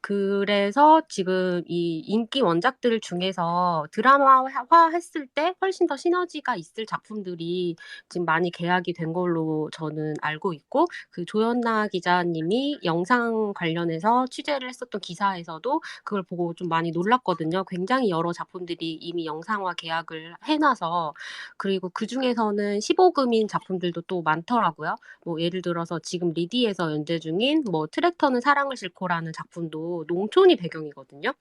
그래서 지금 이 인기 원작들 중에서 드라마화했을 때 훨씬 더 시너지가 있을 작품들이 지금 많이 계약이 된 걸로 저는 알고 있고, 그 조연나 기자님이 영상 관련해서 취재를 했었던 기사에서도 그걸 보고 좀 많이 놀랐거든요. 굉장히 여러 작품들이 이미 영상화 계약을 해놔서, 그리고 그 중에서는 15금인 작품들도 또 많더라고요. 뭐 예를 들어서 지금 리디에서 연재 중인 뭐 트랙터는 사랑을 싣고라는 작품도 농촌이 배경이거든요.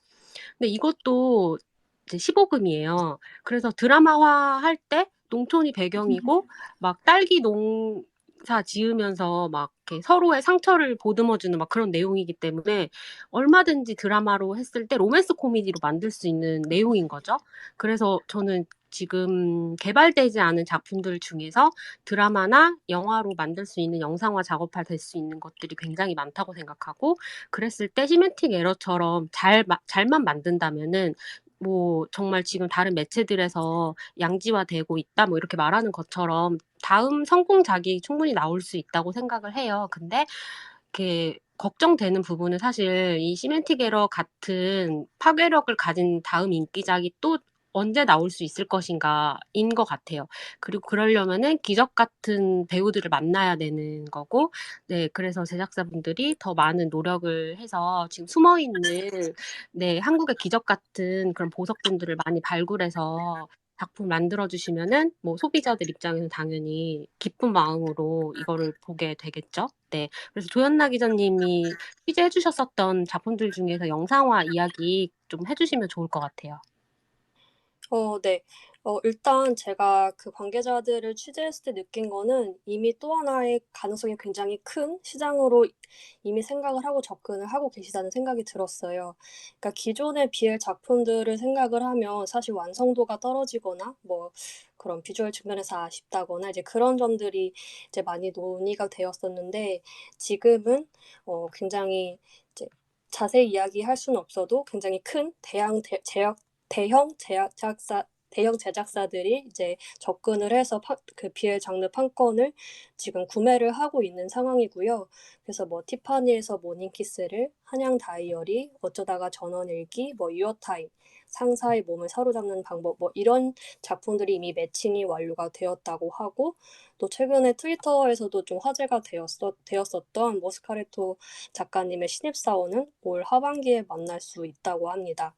근데 이것도 이제 15금이에요. 그래서 드라마화 할 때 농촌이 배경이고 막 딸기 농사 지으면서 막 이렇게 서로의 상처를 보듬어주는 막 그런 내용이기 때문에 얼마든지 드라마로 했을 때 로맨스 코미디로 만들 수 있는 내용인 거죠. 그래서 저는 지금 개발되지 않은 작품들 중에서 드라마나 영화로 만들 수 있는 영상화 작업화 될 수 있는 것들이 굉장히 많다고 생각하고 그랬을 때 시멘틱 에러처럼 잘만 만든다면은 뭐 정말 지금 다른 매체들에서 양지화되고 있다 뭐 이렇게 말하는 것처럼 다음 성공작이 충분히 나올 수 있다고 생각을 해요. 근데 이렇게 걱정되는 부분은 사실 이 시멘틱 에러 같은 파괴력을 가진 다음 인기작이 또 언제 나올 수 있을 것인가인 것 같아요. 그리고 그러려면은 기적 같은 배우들을 만나야 되는 거고, 네, 그래서 제작사분들이 더 많은 노력을 해서 지금 숨어 있는 네, 한국의 기적 같은 그런 보석분들을 많이 발굴해서 작품 만들어 주시면은 뭐 소비자들 입장에서는 당연히 기쁜 마음으로 이거를 보게 되겠죠. 네. 그래서 조연나 기자님이 취재해 주셨었던 작품들 중에서 영상화 이야기 좀 해주시면 좋을 것 같아요. 네. 일단 제가 그 관계자들을 취재했을 때 느낀 거는 이미 또 하나의 가능성이 굉장히 큰 시장으로 이미 생각을 하고 접근을 하고 계시다는 생각이 들었어요. 그러니까 기존의 BL 작품들을 생각을 하면 사실 완성도가 떨어지거나 뭐 그런 비주얼 측면에서 아쉽다거나 이제 그런 점들이 이제 많이 논의가 되었었는데 지금은 굉장히 이제 자세히 이야기할 수는 없어도 굉장히 큰 대형 제작사들이 이제 접근을 해서 그 BL 장르 판권을 지금 구매를 하고 있는 상황이고요. 그래서 뭐 티파니에서 모닝키스를, 한양 다이어리, 어쩌다가 전원일기, 뭐 유어타임, 상사의 몸을 사로잡는 방법, 뭐 이런 작품들이 이미 매칭이 완료가 되었다고 하고, 또 최근에 트위터에서도 좀 화제가 되었었던 모스카레토 작가님의 신입사원은 올 하반기에 만날 수 있다고 합니다.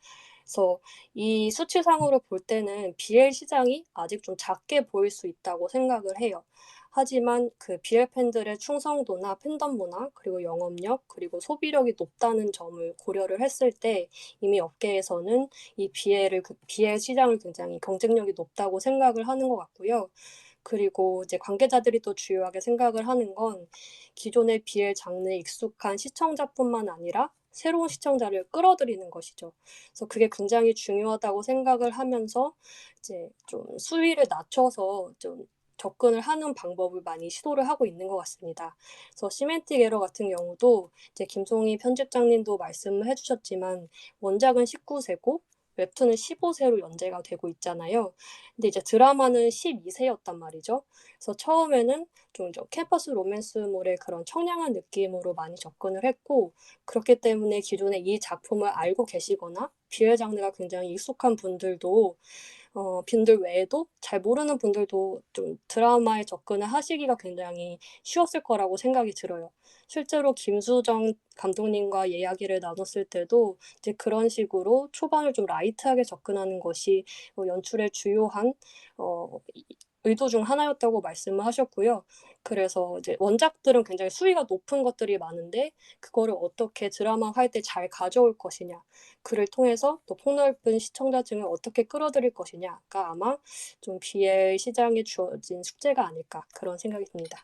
그래서 이 수치상으로 볼 때는 BL 시장이 아직 좀 작게 보일 수 있다고 생각을 해요. 하지만 그 BL 팬들의 충성도나 팬덤 문화, 그리고 영업력, 그리고 소비력이 높다는 점을 고려를 했을 때 이미 업계에서는 이 BL 시장을 굉장히 경쟁력이 높다고 생각을 하는 것 같고요. 그리고 이제 관계자들이 또 주요하게 생각을 하는 건 기존의 BL 장르에 익숙한 시청자뿐만 아니라 새로운 시청자를 끌어들이는 것이죠. 그래서 그게 굉장히 중요하다고 생각을 하면서 이제 좀 수위를 낮춰서 좀 접근을 하는 방법을 많이 시도를 하고 있는 것 같습니다. 그래서 시멘틱 에러 같은 경우도 이제 김송희 편집장님도 말씀을 해주셨지만 원작은 19세고 웹툰은 15세로 연재가 되고 있잖아요. 근데 이제 드라마는 12세였단 말이죠. 그래서 처음에는 좀 캠퍼스 로맨스물의 그런 청량한 느낌으로 많이 접근을 했고, 그렇기 때문에 기존에 이 작품을 알고 계시거나 BL 장르가 굉장히 익숙한 분들도 분들 외에도 잘 모르는 분들도 좀 드라마에 접근을 하시기가 굉장히 쉬웠을 거라고 생각이 들어요. 실제로 김수정 감독님과 이야기를 나눴을 때도 이제 그런 식으로 초반을 좀 라이트하게 접근하는 것이 연출의 주요한 의도 중 하나였다고 말씀을 하셨고요. 그래서 이제 원작들은 굉장히 수위가 높은 것들이 많은데 그거를 어떻게 드라마화할 때 잘 가져올 것이냐, 그를 통해서 또 폭넓은 시청자층을 어떻게 끌어들일 것이냐가 아마 좀 BL 시장에 주어진 숙제가 아닐까 그런 생각이 듭니다.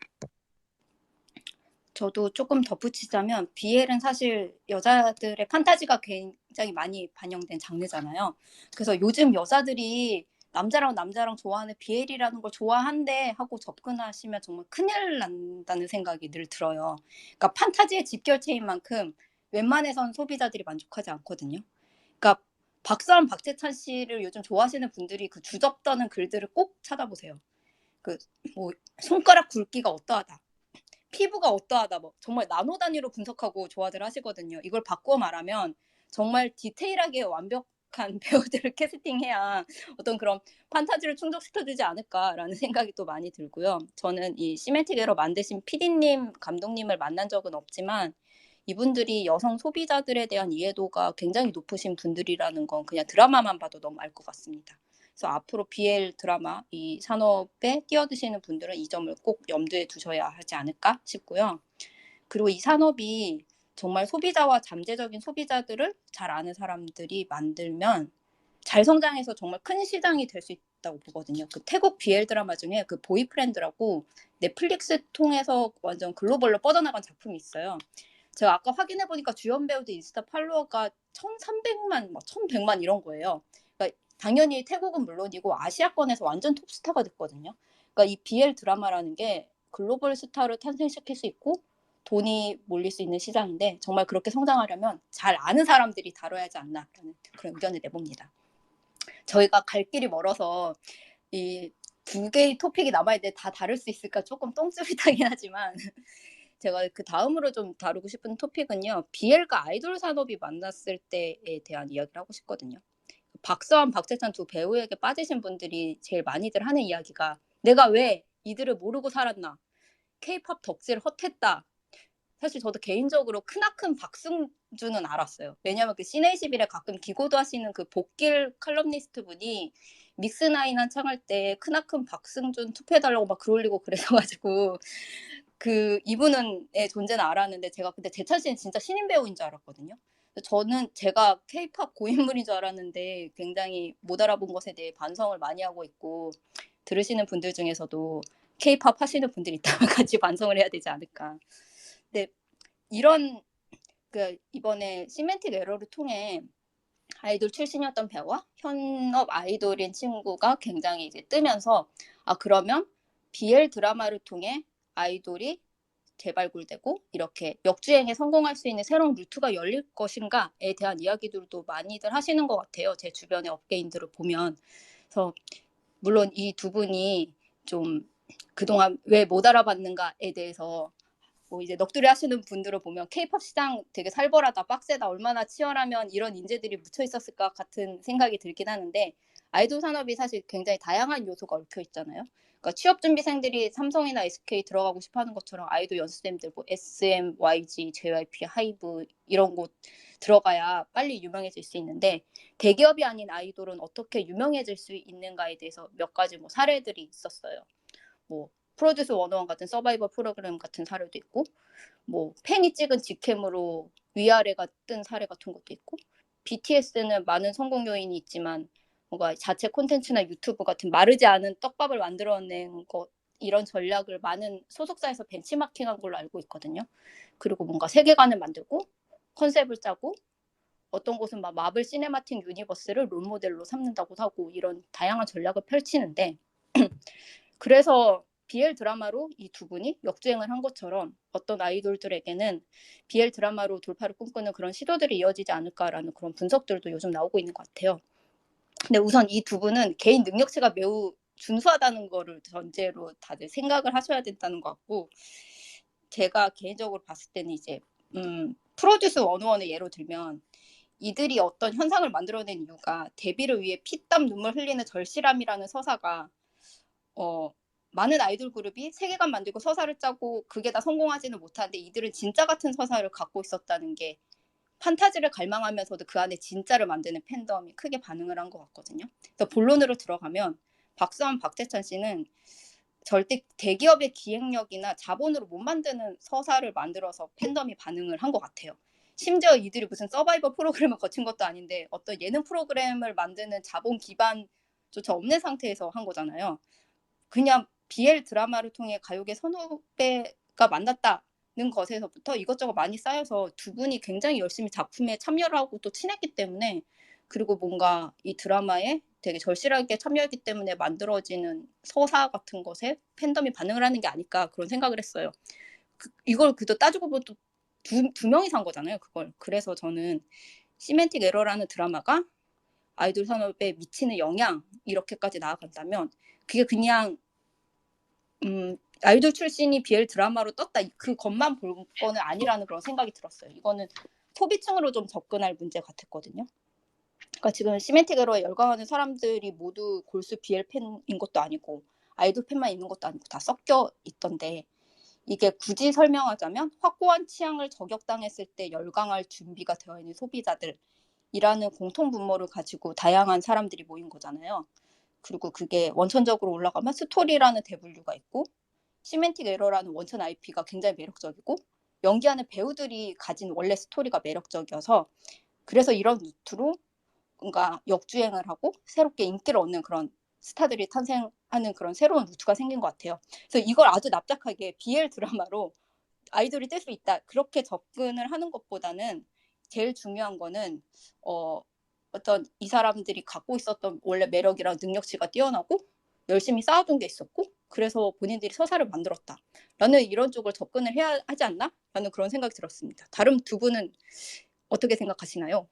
저도 조금 덧붙이자면 BL은 사실 여자들의 판타지가 굉장히 많이 반영된 장르잖아요. 그래서 요즘 여자들이 남자랑 좋아하는 BL이라는 걸 좋아한대 하고 접근하시면 정말 큰일 난다는 생각이 늘 들어요. 그러니까 판타지의 집결체인 만큼 웬만해선 소비자들이 만족하지 않거든요. 그러니까 박수환 박재찬 씨를 요즘 좋아하시는 분들이 그 주접 떠는 글들을 꼭 찾아보세요. 그 뭐 손가락 굵기가 어떠하다, 피부가 어떠하다, 뭐 정말 나노 단위로 분석하고 좋아들 하시거든요. 이걸 바꿔 말하면 정말 디테일하게 완벽한 배우들을 캐스팅해야 어떤 그런 판타지를 충족시켜주지 않을까라는 생각이 또 많이 들고요. 저는 이 시멘틱 에러 만드신 PD님, 감독님을 만난 적은 없지만 이분들이 여성 소비자들에 대한 이해도가 굉장히 높으신 분들이라는 건 그냥 드라마만 봐도 너무 알 것 같습니다. 그래서 앞으로 BL 드라마 이 산업에 뛰어드시는 분들은 이 점을 꼭 염두에 두셔야 하지 않을까 싶고요. 그리고 이 산업이 정말 소비자와 잠재적인 소비자들을 잘 아는 사람들이 만들면 잘 성장해서 정말 큰 시장이 될 수 있다고 보거든요. 그 태국 BL 드라마 중에 그 보이프렌드라고 넷플릭스 통해서 완전 글로벌로 뻗어나간 작품이 있어요. 제가 아까 확인해 보니까 주연 배우들 인스타 팔로워가 1,300만, 1,100만 이런 거예요. 그러니까 당연히 태국은 물론이고 아시아권에서 완전 톱스타가 됐거든요. 그러니까 이 BL 드라마라는 게 글로벌 스타를 탄생시킬 수 있고 돈이 몰릴 수 있는 시장인데 정말 그렇게 성장하려면 잘 아는 사람들이 다뤄야 하지 않나라는 그런 의견을 내봅니다. 저희가 갈 길이 멀어서 이 두 개의 토픽이 남아있는데 다 다룰 수 있을까 조금 똥줄이다긴 하지만 제가 그 다음으로 좀 다루고 싶은 토픽은요. BL과 아이돌 산업이 만났을 때에 대한 이야기를 하고 싶거든요. 박서한, 박재찬 두 배우에게 빠지신 분들이 제일 많이들 하는 이야기가 내가 왜 이들을 모르고 살았나. K-팝 덕질 헛했다. 사실 저도 개인적으로 크나큰 박승준은 알았어요. 왜냐하면 그 시네이시빌에 가끔 기고도 하시는 그 복길 칼럼니스트 분이 믹스나인 한창할 때 크나큰 박승준 투표해달라고 막 글 올리고 그래서가지고 그 이분의 존재는 알았는데 제가 근데 재찬 씨는 진짜 신인 배우인 줄 알았거든요. 저는 제가 K-팝 고인물인 줄 알았는데 굉장히 못 알아본 것에 대해 반성을 많이 하고 있고 들으시는 분들 중에서도 K-팝 하시는 분들이 있다면 같이 반성을 해야 되지 않을까. 근데 이런 그 이번에 시멘틱 에러를 통해 아이돌 출신이었던 배우와 현업 아이돌인 친구가 굉장히 이제 뜨면서 아 그러면 BL 드라마를 통해 아이돌이 재발굴되고 이렇게 역주행에 성공할 수 있는 새로운 루트가 열릴 것인가에 대한 이야기들도 많이들 하시는 것 같아요. 제 주변의 업계인들을 보면. 그래서 물론 이 두 분이 좀 그동안 왜 못 알아봤는가에 대해서 뭐 이제 넋두리 하시는 분들을 보면 케이팝 시장 되게 살벌하다, 빡세다, 얼마나 치열하면 이런 인재들이 묻혀 있었을까 같은 생각이 들긴 하는데 아이돌 산업이 사실 굉장히 다양한 요소가 얽혀 있잖아요. 그러니까 취업 준비생들이 삼성이나 SK 들어가고 싶어하는 것처럼 아이돌 연습생들 뭐 SM, YG, JYP, 하이브 이런 곳 들어가야 빨리 유명해질 수 있는데 대기업이 아닌 아이돌은 어떻게 유명해질 수 있는가에 대해서 몇 가지 뭐 사례들이 있었어요. 뭐 프로듀스 101 같은 서바이벌 프로그램 같은 사례도 있고 뭐 팬이 찍은 직캠으로 위아래가 뜬 사례 같은 것도 있고 BTS는 많은 성공 요인이 있지만 뭔가 자체 콘텐츠나 유튜브 같은 마르지 않은 떡밥을 만들어낸 것 이런 전략을 많은 소속사에서 벤치마킹한 걸로 알고 있거든요. 그리고 뭔가 세계관을 만들고 컨셉을 짜고 어떤 곳은 막 마블 시네마틱 유니버스를 롤모델로 삼는다고 하고 이런 다양한 전략을 펼치는데 그래서 BL 드라마로 이 두 분이 역주행을 한 것처럼 어떤 아이돌들에게는 BL 드라마로 돌파를 꿈꾸는 그런 시도들이 이어지지 않을까라는 그런 분석들도 요즘 나오고 있는 것 같아요. 근데 우선 이 두 분은 개인 능력치가 매우 준수하다는 거를 전제로 다들 생각을 하셔야 된다는 것 같고 제가 개인적으로 봤을 때는 이제 프로듀스 101을 예로 들면 이들이 어떤 현상을 만들어낸 이유가 데뷔를 위해 피땀 눈물 흘리는 절실함이라는 서사가 많은 아이돌 그룹이 세계관 만들고 서사를 짜고 그게 다 성공하지는 못하는데 이들은 진짜 같은 서사를 갖고 있었다는 게 판타지를 갈망하면서도 그 안에 진짜를 만드는 팬덤이 크게 반응을 한 것 같거든요. 그래서 본론으로 들어가면 박수환, 박재찬 씨는 절대 대기업의 기획력이나 자본으로 못 만드는 서사를 만들어서 팬덤이 반응을 한 것 같아요. 심지어 이들이 무슨 서바이벌 프로그램을 거친 것도 아닌데 어떤 예능 프로그램을 만드는 자본 기반조차 없는 상태에서 한 거잖아요. 그냥 BL 드라마를 통해 가요계 선후배가 만났다는 것에서부터 이것저것 많이 쌓여서 두 분이 굉장히 열심히 작품에 참여를 하고 또 친했기 때문에 그리고 뭔가 이 드라마에 되게 절실하게 참여했기 때문에 만들어지는 서사 같은 것에 팬덤이 반응을 하는 게 아닐까 그런 생각을 했어요. 이걸 그도 따지고 보면 또 두 명이 산 거잖아요. 그걸. 그래서 저는 시멘틱 에러라는 드라마가 아이돌 산업에 미치는 영향 이렇게까지 나아간다면 그게 그냥 아이돌 출신이 BL 드라마로 떴다 그것만 볼 거는 아니라는 그런 생각이 들었어요. 이거는 소비층으로 좀 접근할 문제 같았거든요. 그러니까 지금 시멘틱 에러에 열광하는 사람들이 모두 골수 BL 팬인 것도 아니고 아이돌 팬만 있는 것도 아니고 다 섞여 있던데 이게 굳이 설명하자면 확고한 취향을 저격당했을 때 열광할 준비가 되어 있는 소비자들이라는 공통 분모를 가지고 다양한 사람들이 모인 거잖아요. 그리고 그게 원천적으로 올라가면 스토리라는 대분류가 있고 시멘틱 에러라는 원천 IP가 굉장히 매력적이고 연기하는 배우들이 가진 원래 스토리가 매력적이어서 그래서 이런 루트로 뭔가 역주행을 하고 새롭게 인기를 얻는 그런 스타들이 탄생하는 그런 새로운 루트가 생긴 것 같아요. 그래서 이걸 아주 납작하게 BL 드라마로 아이돌이 뜰 수 있다 그렇게 접근을 하는 것보다는 제일 중요한 거는 어떤 이 사람들이 갖고 있었던 원래 매력이랑 능력치가 뛰어나고 열심히 쌓아둔 게 있었고 그래서 본인들이 서사를 만들었다라는 이런 쪽을 접근을 해야 하지 않나? 라는 그런 생각이 들었습니다. 다른 두 분은 어떻게 생각하시나요?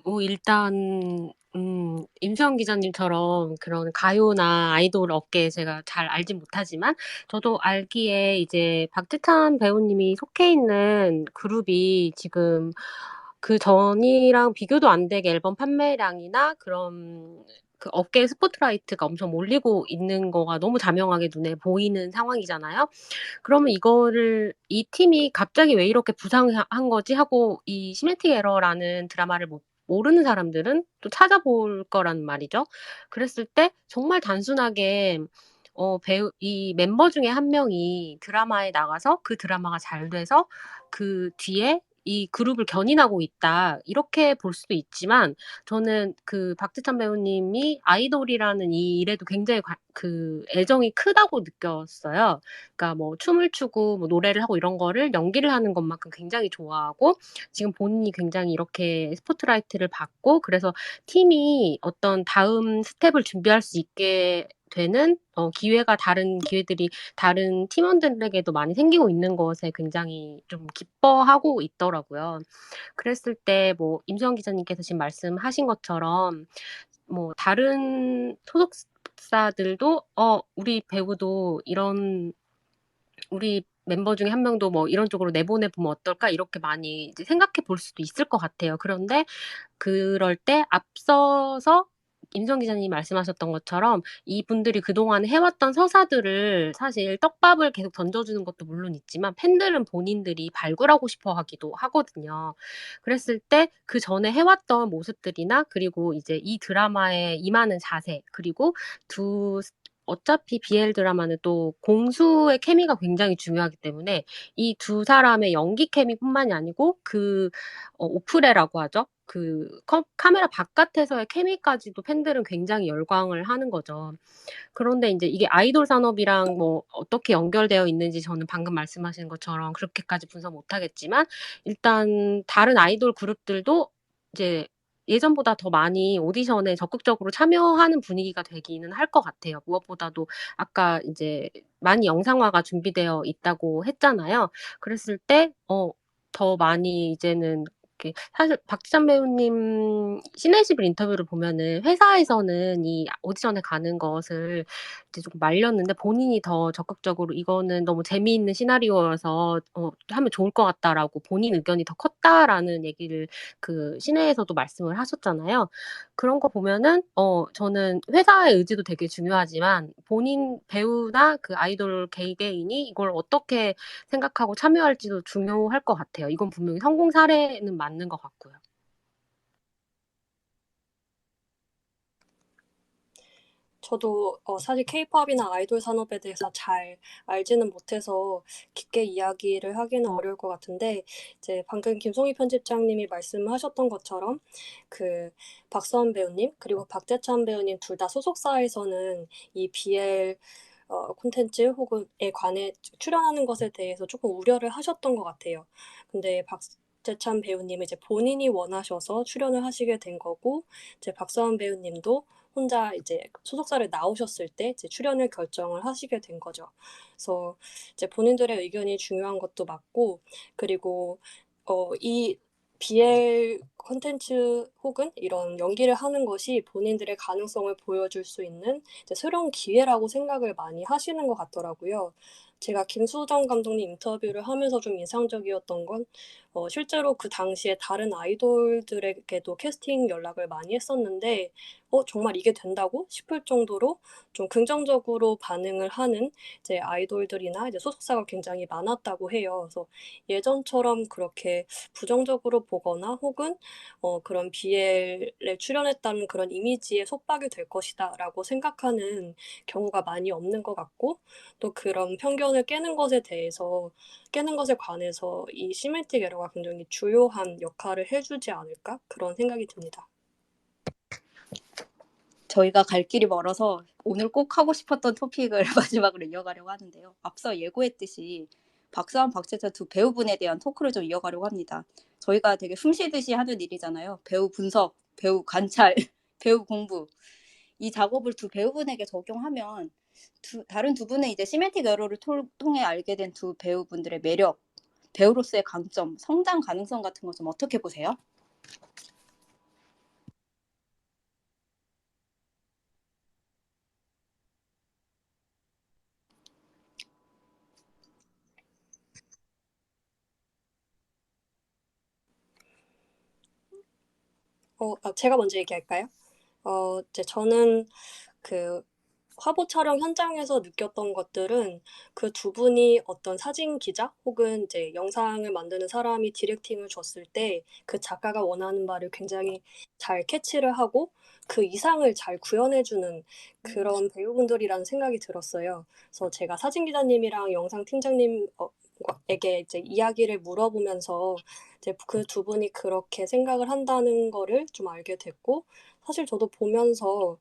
뭐 일단 임수영 기자님처럼 그런 가요나 아이돌 업계 제가 잘 알진 못하지만 저도 알기에 이제 박재찬 배우님이 속해 있는 그룹이 지금 그 전이랑 비교도 안 되게 앨범 판매량이나 그런 그 업계의 스포트라이트가 엄청 몰리고 있는 거가 너무 자명하게 눈에 보이는 상황이잖아요. 그러면 이 팀이 갑자기 왜 이렇게 부상한 거지 하고 이 시메틱 에러라는 드라마를 모르는 사람들은 또 찾아볼 거란 말이죠. 그랬을 때 정말 단순하게 이 멤버 중에 한 명이 드라마에 나가서 그 드라마가 잘 돼서 그 뒤에 이 그룹을 견인하고 있다. 이렇게 볼 수도 있지만 저는 그 박재찬 배우님이 아이돌이라는 이 일에도 굉장히 그 애정이 크다고 느꼈어요. 그러니까 뭐 춤을 추고 뭐 노래를 하고 이런 거를 연기를 하는 것만큼 굉장히 좋아하고 지금 본인이 굉장히 이렇게 스포트라이트를 받고 그래서 팀이 어떤 다음 스텝을 준비할 수 있게 되는 기회가 다른 기회들이 다른 팀원들에게도 많이 생기고 있는 것에 굉장히 좀 기뻐하고 있더라고요. 그랬을 때 뭐 임수영 기자님께서 지금 말씀하신 것처럼 뭐 다른 제작사들도 우리 배우도 우리 멤버 중에 한 명도 뭐 이런 쪽으로 내보내 보면 어떨까? 이렇게 많이 이제 생각해 볼 수도 있을 것 같아요. 그런데 그럴 때 앞서서 임성 기자님이 말씀하셨던 것처럼 이분들이 그동안 해왔던 서사들을 사실 떡밥을 계속 던져주는 것도 물론 있지만 팬들은 본인들이 발굴하고 싶어 하기도 하거든요. 그랬을 때 그 전에 해왔던 모습들이나 그리고 이제 이 드라마에 임하는 자세 그리고 두 어차피 BL 드라마는 또 공수의 케미가 굉장히 중요하기 때문에 이 두 사람의 연기 케미뿐만이 아니고 오프레라고 하죠. 카메라 바깥에서의 케미까지도 팬들은 굉장히 열광을 하는 거죠. 그런데 이제 이게 아이돌 산업이랑 뭐 어떻게 연결되어 있는지 저는 방금 말씀하신 것처럼 그렇게까지 분석 못하겠지만 일단 다른 아이돌 그룹들도 이제 예전보다 더 많이 오디션에 적극적으로 참여하는 분위기가 되기는 할 것 같아요. 무엇보다도 아까 이제 많이 영상화가 준비되어 있다고 했잖아요. 그랬을 때, 더 많이 이제는 사실 박지찬 배우님 시네시블 인터뷰를 보면은 회사에서는 이 오디션에 가는 것을 이제 조금 말렸는데 본인이 더 적극적으로 이거는 너무 재미있는 시나리오여서 하면 좋을 것 같다라고 본인 의견이 더 컸다라는 얘기를 그 시내에서도 말씀을 하셨잖아요. 그런 거 보면은 저는 회사의 의지도 되게 중요하지만 본인 배우나 그 아이돌 개개인이 이걸 어떻게 생각하고 참여할지도 중요할 것 같아요. 이건 분명히 성공 사례는 맞는 것 같고요. 저도 사실 케이팝이나 아이돌 산업에 대해서 잘 알지는 못해서 깊게 이야기를 하기는 어려울 것 같은데 이제 방금 김송희 편집장님이 말씀하셨던 것처럼 그 박서은 배우님 그리고 박재찬 배우님 둘 다 소속사에서는 이 BL 콘텐츠 혹은에 관해 출연하는 것에 대해서 조금 우려를 하셨던 것 같아요. 근데 박재찬 배우님은 이제 본인이 원하셔서 출연을 하시게 된 거고 이제 박서은 배우님도 혼자 이제 소속사를 나오셨을 때 이제 출연을 결정을 하시게 된 거죠. 그래서 이제 본인들의 의견이 중요한 것도 맞고 그리고 이 BL 콘텐츠 혹은 이런 연기를 하는 것이 본인들의 가능성을 보여줄 수 있는 이제 새로운 기회라고 생각을 많이 하시는 것 같더라고요. 제가 김수정 감독님 인터뷰를 하면서 좀 인상적이었던 건 실제로 그 당시에 다른 아이돌들에게도 캐스팅 연락을 많이 했었는데 정말 이게 된다고 싶을 정도로 좀 긍정적으로 반응을 하는 이제 아이돌들이나 이제 소속사가 굉장히 많았다고 해요. 그래서 예전처럼 그렇게 부정적으로 보거나 혹은 그런 BL에 출연했다는 그런 이미지에 속박이 될 것이다라고 생각하는 경우가 많이 없는 것 같고 또 그런 편견을 깨는 것에 관해서 이 시멘틱 에러가 굉장히 주요한 역할을 해주지 않을까 그런 생각이 듭니다. 저희가 갈 길이 멀어서 오늘 꼭 하고 싶었던 토픽을 마지막으로 이어가려고 하는데요. 앞서 예고했듯이 박서한, 박재찬 두 배우분에 대한 토크를 좀 이어가려고 합니다. 저희가 되게 숨쉬듯이 하는 일이잖아요. 배우 분석, 배우 관찰, 배우 공부. 이 작업을 두 배우분에게 적용하면 다른 두 분은 이제 시멘틱 에러를 통해 알게 된 두 배우분들의 매력, 배우로서의 강점, 성장 가능성 같은 거 좀 어떻게 보세요? 제가 먼저 얘기할까요? 이제 저는 그 화보 촬영 현장에서 느꼈던 것들은 그 두 분이 어떤 사진 기자 혹은 이제 영상을 만드는 사람이 디렉팅을 줬을 때 그 작가가 원하는 바를 굉장히 잘 캐치를 하고 그 이상을 잘 구현해주는 그런 배우분들이라는 생각이 들었어요. 그래서 제가 사진 기자님이랑 영상 팀장님 에게 이제 이야기를 물어보면서 이제 그 두 분이 그렇게 생각을 한다는 거를 좀 알게 됐고 사실 저도 보면서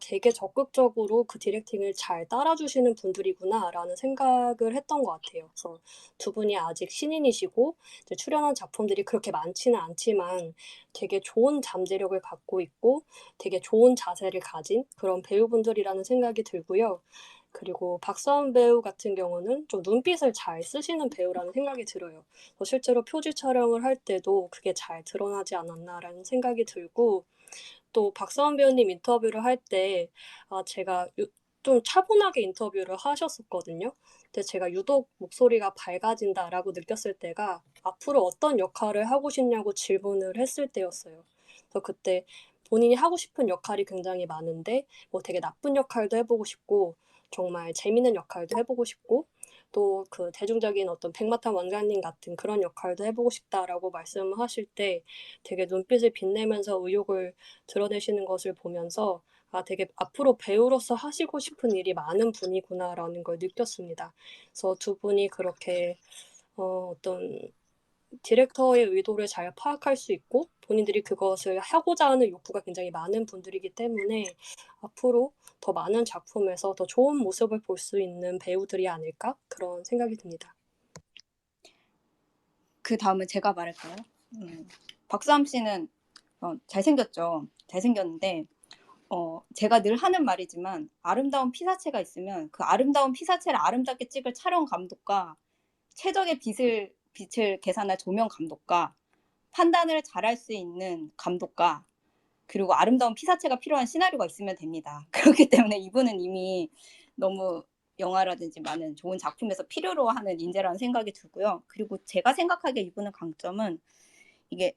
되게 적극적으로 그 디렉팅을 잘 따라주시는 분들이구나라는 생각을 했던 것 같아요. 그래서 두 분이 아직 신인이시고 이제 출연한 작품들이 그렇게 많지는 않지만 되게 좋은 잠재력을 갖고 있고 되게 좋은 자세를 가진 그런 배우분들이라는 생각이 들고요. 그리고 박서은 배우 같은 경우는 좀 눈빛을 잘 쓰시는 배우라는 생각이 들어요. 실제로 표지 촬영을 할 때도 그게 잘 드러나지 않았나라는 생각이 들고 또 박서원 배우님 인터뷰를 할 때 제가 좀 차분하게 인터뷰를 하셨었거든요. 근데 제가 유독 목소리가 밝아진다라고 느꼈을 때가 앞으로 어떤 역할을 하고 싶냐고 질문을 했을 때였어요. 그래서 그때 본인이 하고 싶은 역할이 굉장히 많은데 뭐 되게 나쁜 역할도 해보고 싶고 정말 재밌는 역할도 해보고 싶고 또 그 대중적인 어떤 백마탄 원장님 같은 그런 역할도 해보고 싶다라고 말씀하실 때 되게 눈빛을 빛내면서 의욕을 드러내시는 것을 보면서 되게 앞으로 배우로서 하시고 싶은 일이 많은 분이구나라는 걸 느꼈습니다. 그래서 두 분이 그렇게 어떤 디렉터의 의도를 잘 파악할 수 있고 본인들이 그것을 하고자 하는 욕구가 굉장히 많은 분들이기 때문에 앞으로 더 많은 작품에서 더 좋은 모습을 볼 수 있는 배우들이 아닐까 그런 생각이 듭니다. 그 다음은 제가 말할까요? 박수함 씨는 잘생겼죠. 잘생겼는데 제가 늘 하는 말이지만 아름다운 피사체가 있으면 그 아름다운 피사체를 아름답게 찍을 촬영 감독과 최적의 빛을 계산할 조명 감독과 판단을 잘할 수 있는 감독과 그리고 아름다운 피사체가 필요한 시나리오가 있으면 됩니다. 그렇기 때문에 이분은 이미 너무 영화라든지 많은 좋은 작품에서 필요로 하는 인재라는 생각이 들고요. 그리고 제가 생각하기에 이분의 강점은 이게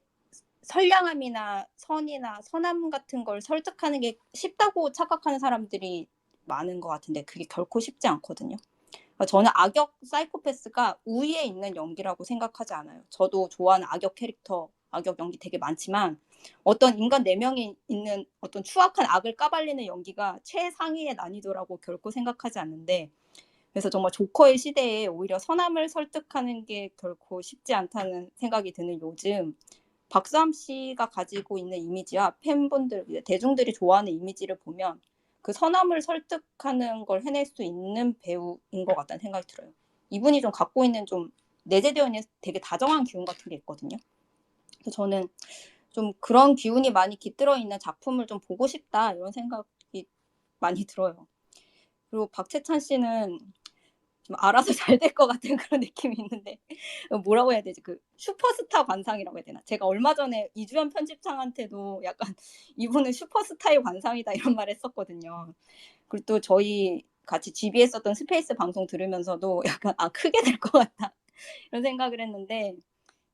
선량함이나 선이나 선함 같은 걸 설득하는 게 쉽다고 착각하는 사람들이 많은 것 같은데 그게 결코 쉽지 않거든요. 저는 악역 사이코패스가 우위에 있는 연기라고 생각하지 않아요. 저도 좋아하는 악역 캐릭터, 악역 연기 되게 많지만 어떤 인간 내면에 있는 어떤 추악한 악을 까발리는 연기가 최상위의 난이도라고 결코 생각하지 않는데 그래서 정말 조커의 시대에 오히려 선함을 설득하는 게 결코 쉽지 않다는 생각이 드는 요즘 박수함 씨가 가지고 있는 이미지와 팬분들, 대중들이 좋아하는 이미지를 보면 그 선함을 설득하는 걸 해낼 수 있는 배우인 것 같다는 생각이 들어요. 이분이 좀 갖고 있는 좀 내재되어 있는 되게 다정한 기운 같은 게 있거든요. 그래서 저는 좀 그런 기운이 많이 깃들어 있는 작품을 좀 보고 싶다 이런 생각이 많이 들어요. 그리고 박채찬 씨는 좀 알아서 잘 될 것 같은 그런 느낌이 있는데 뭐라고 해야 되지? 그 슈퍼스타 관상이라고 해야 되나? 제가 얼마 전에 이주연 편집장한테도 약간 이분은 슈퍼스타의 관상이다 이런 말 했었거든요. 그리고 또 저희 같이 GB했었던 스페이스 방송 들으면서도 약간 크게 될 것 같다 이런 생각을 했는데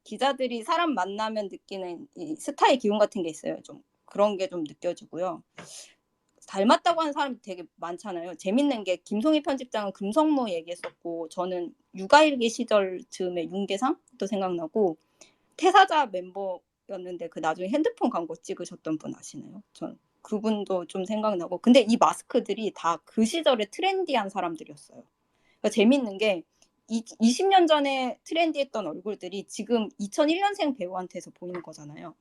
기자들이 사람 만나면 느끼는 이 스타의 기운 같은 게 있어요. 좀 그런 게 좀 느껴지고요. 닮았다고 하는 사람이 되게 많잖아요. 재밌는 게 김송희 편집장은 금성무 얘기했었고 저는 육아일기 시절 즈음에 윤계상도 생각나고 태사자 멤버였는데 그 나중에 핸드폰 광고 찍으셨던 분 아시나요? 전 그분도 좀 생각나고 근데 이 마스크들이 다 그 시절에 트렌디한 사람들이었어요. 그러니까 재밌는 게 20년 전에 트렌디했던 얼굴들이 지금 2001년생 배우한테서 보이는 거잖아요.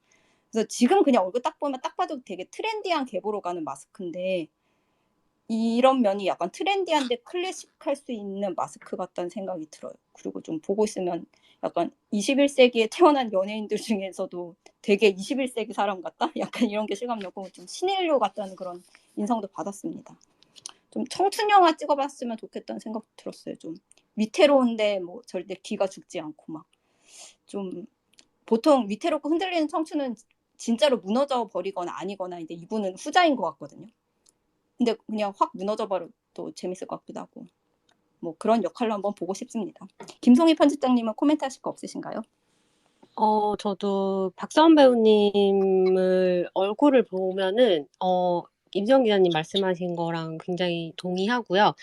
그래서 지금 그냥 얼굴 딱 보면 딱 봐도 되게 트렌디한 계보로 가는 마스크인데 이런 면이 약간 트렌디한데 클래식할 수 있는 마스크 같다는 생각이 들어요. 그리고 좀 보고 있으면 약간 21세기에 태어난 연예인들 중에서도 되게 21세기 사람 같다? 약간 이런 게 실감나고 좀 신인류 같다는 그런 인상도 받았습니다. 좀 청춘 영화 찍어봤으면 좋겠다는 생각 들었어요. 좀 위태로운데 뭐 절대 기가 죽지 않고 막 좀 보통 위태롭고 흔들리는 청춘은 진짜로 무너져 버리거나 아니거나 근데 이분은 후자인 것 같거든요. 근데 그냥 확 무너져 버려도 재밌을 것 같기도 하고 뭐 그런 역할로 한번 보고 싶습니다. 김송희 편집장님은 코멘트 하실 거 없으신가요? 저도 박서원 배우님을 얼굴을 보면은, 임수영 기자님 말씀하신 거랑 굉장히 동의하고요.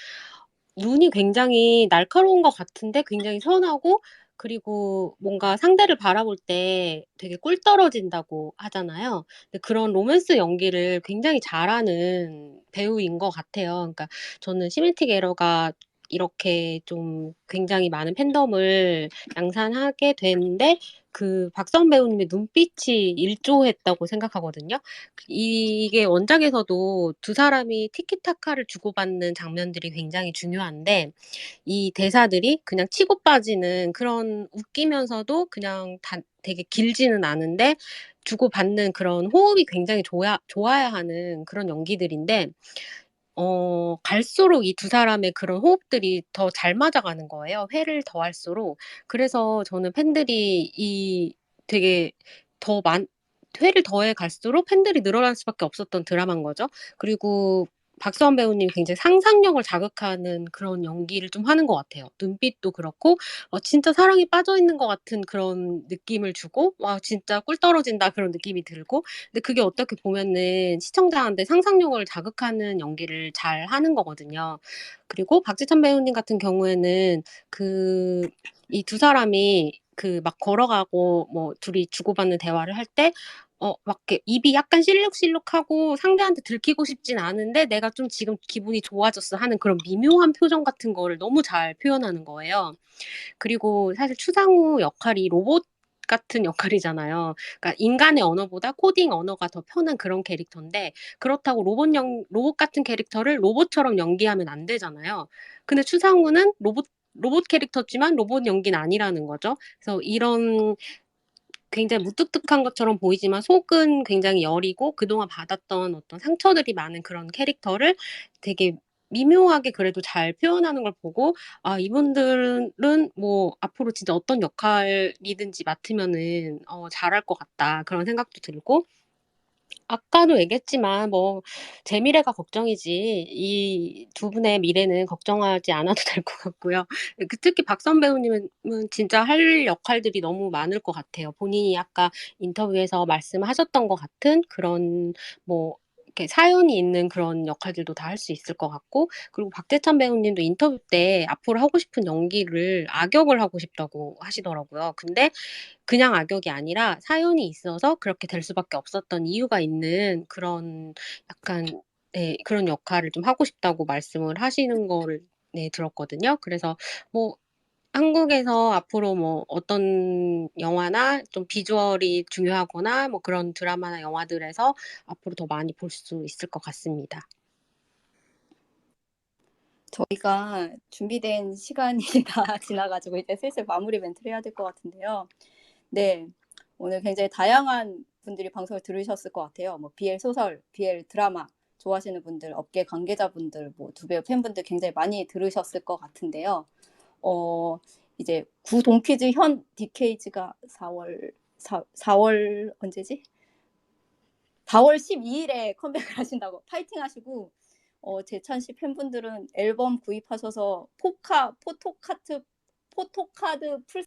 눈이 굉장히 날카로운 것 같은데 굉장히 선하고, 그리고 뭔가 상대를 바라볼 때 되게 꿀 떨어진다고 하잖아요. 근데 그런 로맨스 연기를 굉장히 잘하는 배우인 것 같아요. 그러니까 저는 시멘틱 에러가 이렇게 좀 굉장히 많은 팬덤을 양산하게 됐는데 그 박성 배우님의 눈빛이 일조했다고 생각하거든요. 이게 원작에서도 두 사람이 티키타카를 주고받는 장면들이 굉장히 중요한데 이 대사들이 그냥 치고 빠지는 그런 웃기면서도 그냥 되게 길지는 않은데 주고받는 그런 호흡이 굉장히 좋아야 하는 그런 연기들인데 갈수록 이 두 사람의 그런 호흡들이 더 잘 맞아가는 거예요. 회를 더할수록. 그래서 저는 팬들이 되게 더 회를 더해 갈수록 팬들이 늘어날 수밖에 없었던 드라마인 거죠. 그리고 박수환 배우님이 굉장히 상상력을 자극하는 그런 연기를 좀 하는 것 같아요. 눈빛도 그렇고 진짜 사랑에 빠져 있는 것 같은 그런 느낌을 주고 와 진짜 꿀 떨어진다 그런 느낌이 들고 근데 그게 어떻게 보면은 시청자한테 상상력을 자극하는 연기를 잘 하는 거거든요. 그리고 박지찬 배우님 같은 경우에는 이 두 사람이 막 걸어가고 뭐 둘이 주고받는 대화를 할 때 막 이렇게 입이 약간 실룩실룩하고 상대한테 들키고 싶진 않은데 내가 좀 지금 기분이 좋아졌어 하는 그런 미묘한 표정 같은 거를 너무 잘 표현하는 거예요. 그리고 사실 추상우 역할이 로봇 같은 역할이잖아요. 그러니까 인간의 언어보다 코딩 언어가 더 편한 그런 캐릭터인데 그렇다고 로봇 같은 캐릭터를 로봇처럼 연기하면 안 되잖아요. 근데 추상우는 로봇 캐릭터지만 로봇 연기는 아니라는 거죠. 그래서 이런 굉장히 무뚝뚝한 것처럼 보이지만 속은 굉장히 여리고 그동안 받았던 어떤 상처들이 많은 그런 캐릭터를 되게 미묘하게 그래도 잘 표현하는 걸 보고 아 이분들은 뭐 앞으로 진짜 어떤 역할이든지 맡으면은 잘할 것 같다 그런 생각도 들고 아까도 얘기했지만 뭐 제 미래가 걱정이지 이 두 분의 미래는 걱정하지 않아도 될 것 같고요. 특히 박선 배우님은 진짜 할 역할들이 너무 많을 것 같아요. 본인이 아까 인터뷰에서 말씀하셨던 것 같은 그런 뭐 이렇게 사연이 있는 그런 역할들도 다 할 수 있을 것 같고 그리고 박재찬 배우님도 인터뷰 때 앞으로 하고 싶은 연기를 악역을 하고 싶다고 하시더라고요. 근데 그냥 악역이 아니라 사연이 있어서 그렇게 될 수밖에 없었던 이유가 있는 그런 약간 네 그런 역할을 좀 하고 싶다고 말씀을 하시는 거를 네 들었거든요. 그래서 뭐 한국에서 앞으로 뭐 어떤 영화나 좀 비주얼이 중요하거나 뭐 그런 드라마나 영화들에서 앞으로 더 많이 볼 수 있을 것 같습니다. 저희가 준비된 시간이 다 지나가지고 이제 슬슬 마무리 멘트를 해야 될 것 같은데요. 네, 오늘 굉장히 다양한 분들이 방송을 들으셨을 것 같아요. 뭐 BL 소설, BL 드라마 좋아하시는 분들, 업계 관계자분들, 뭐 두 배우 팬분들 굉장히 많이 들으셨을 것 같은데요. 이제 구 동키즈 현 디케이즈가 4월 언제지? 4월 12일에 컴백을 하신다고 파이팅 하시고 재찬 씨 팬분들은 앨범 구입하셔서 포토카드 풀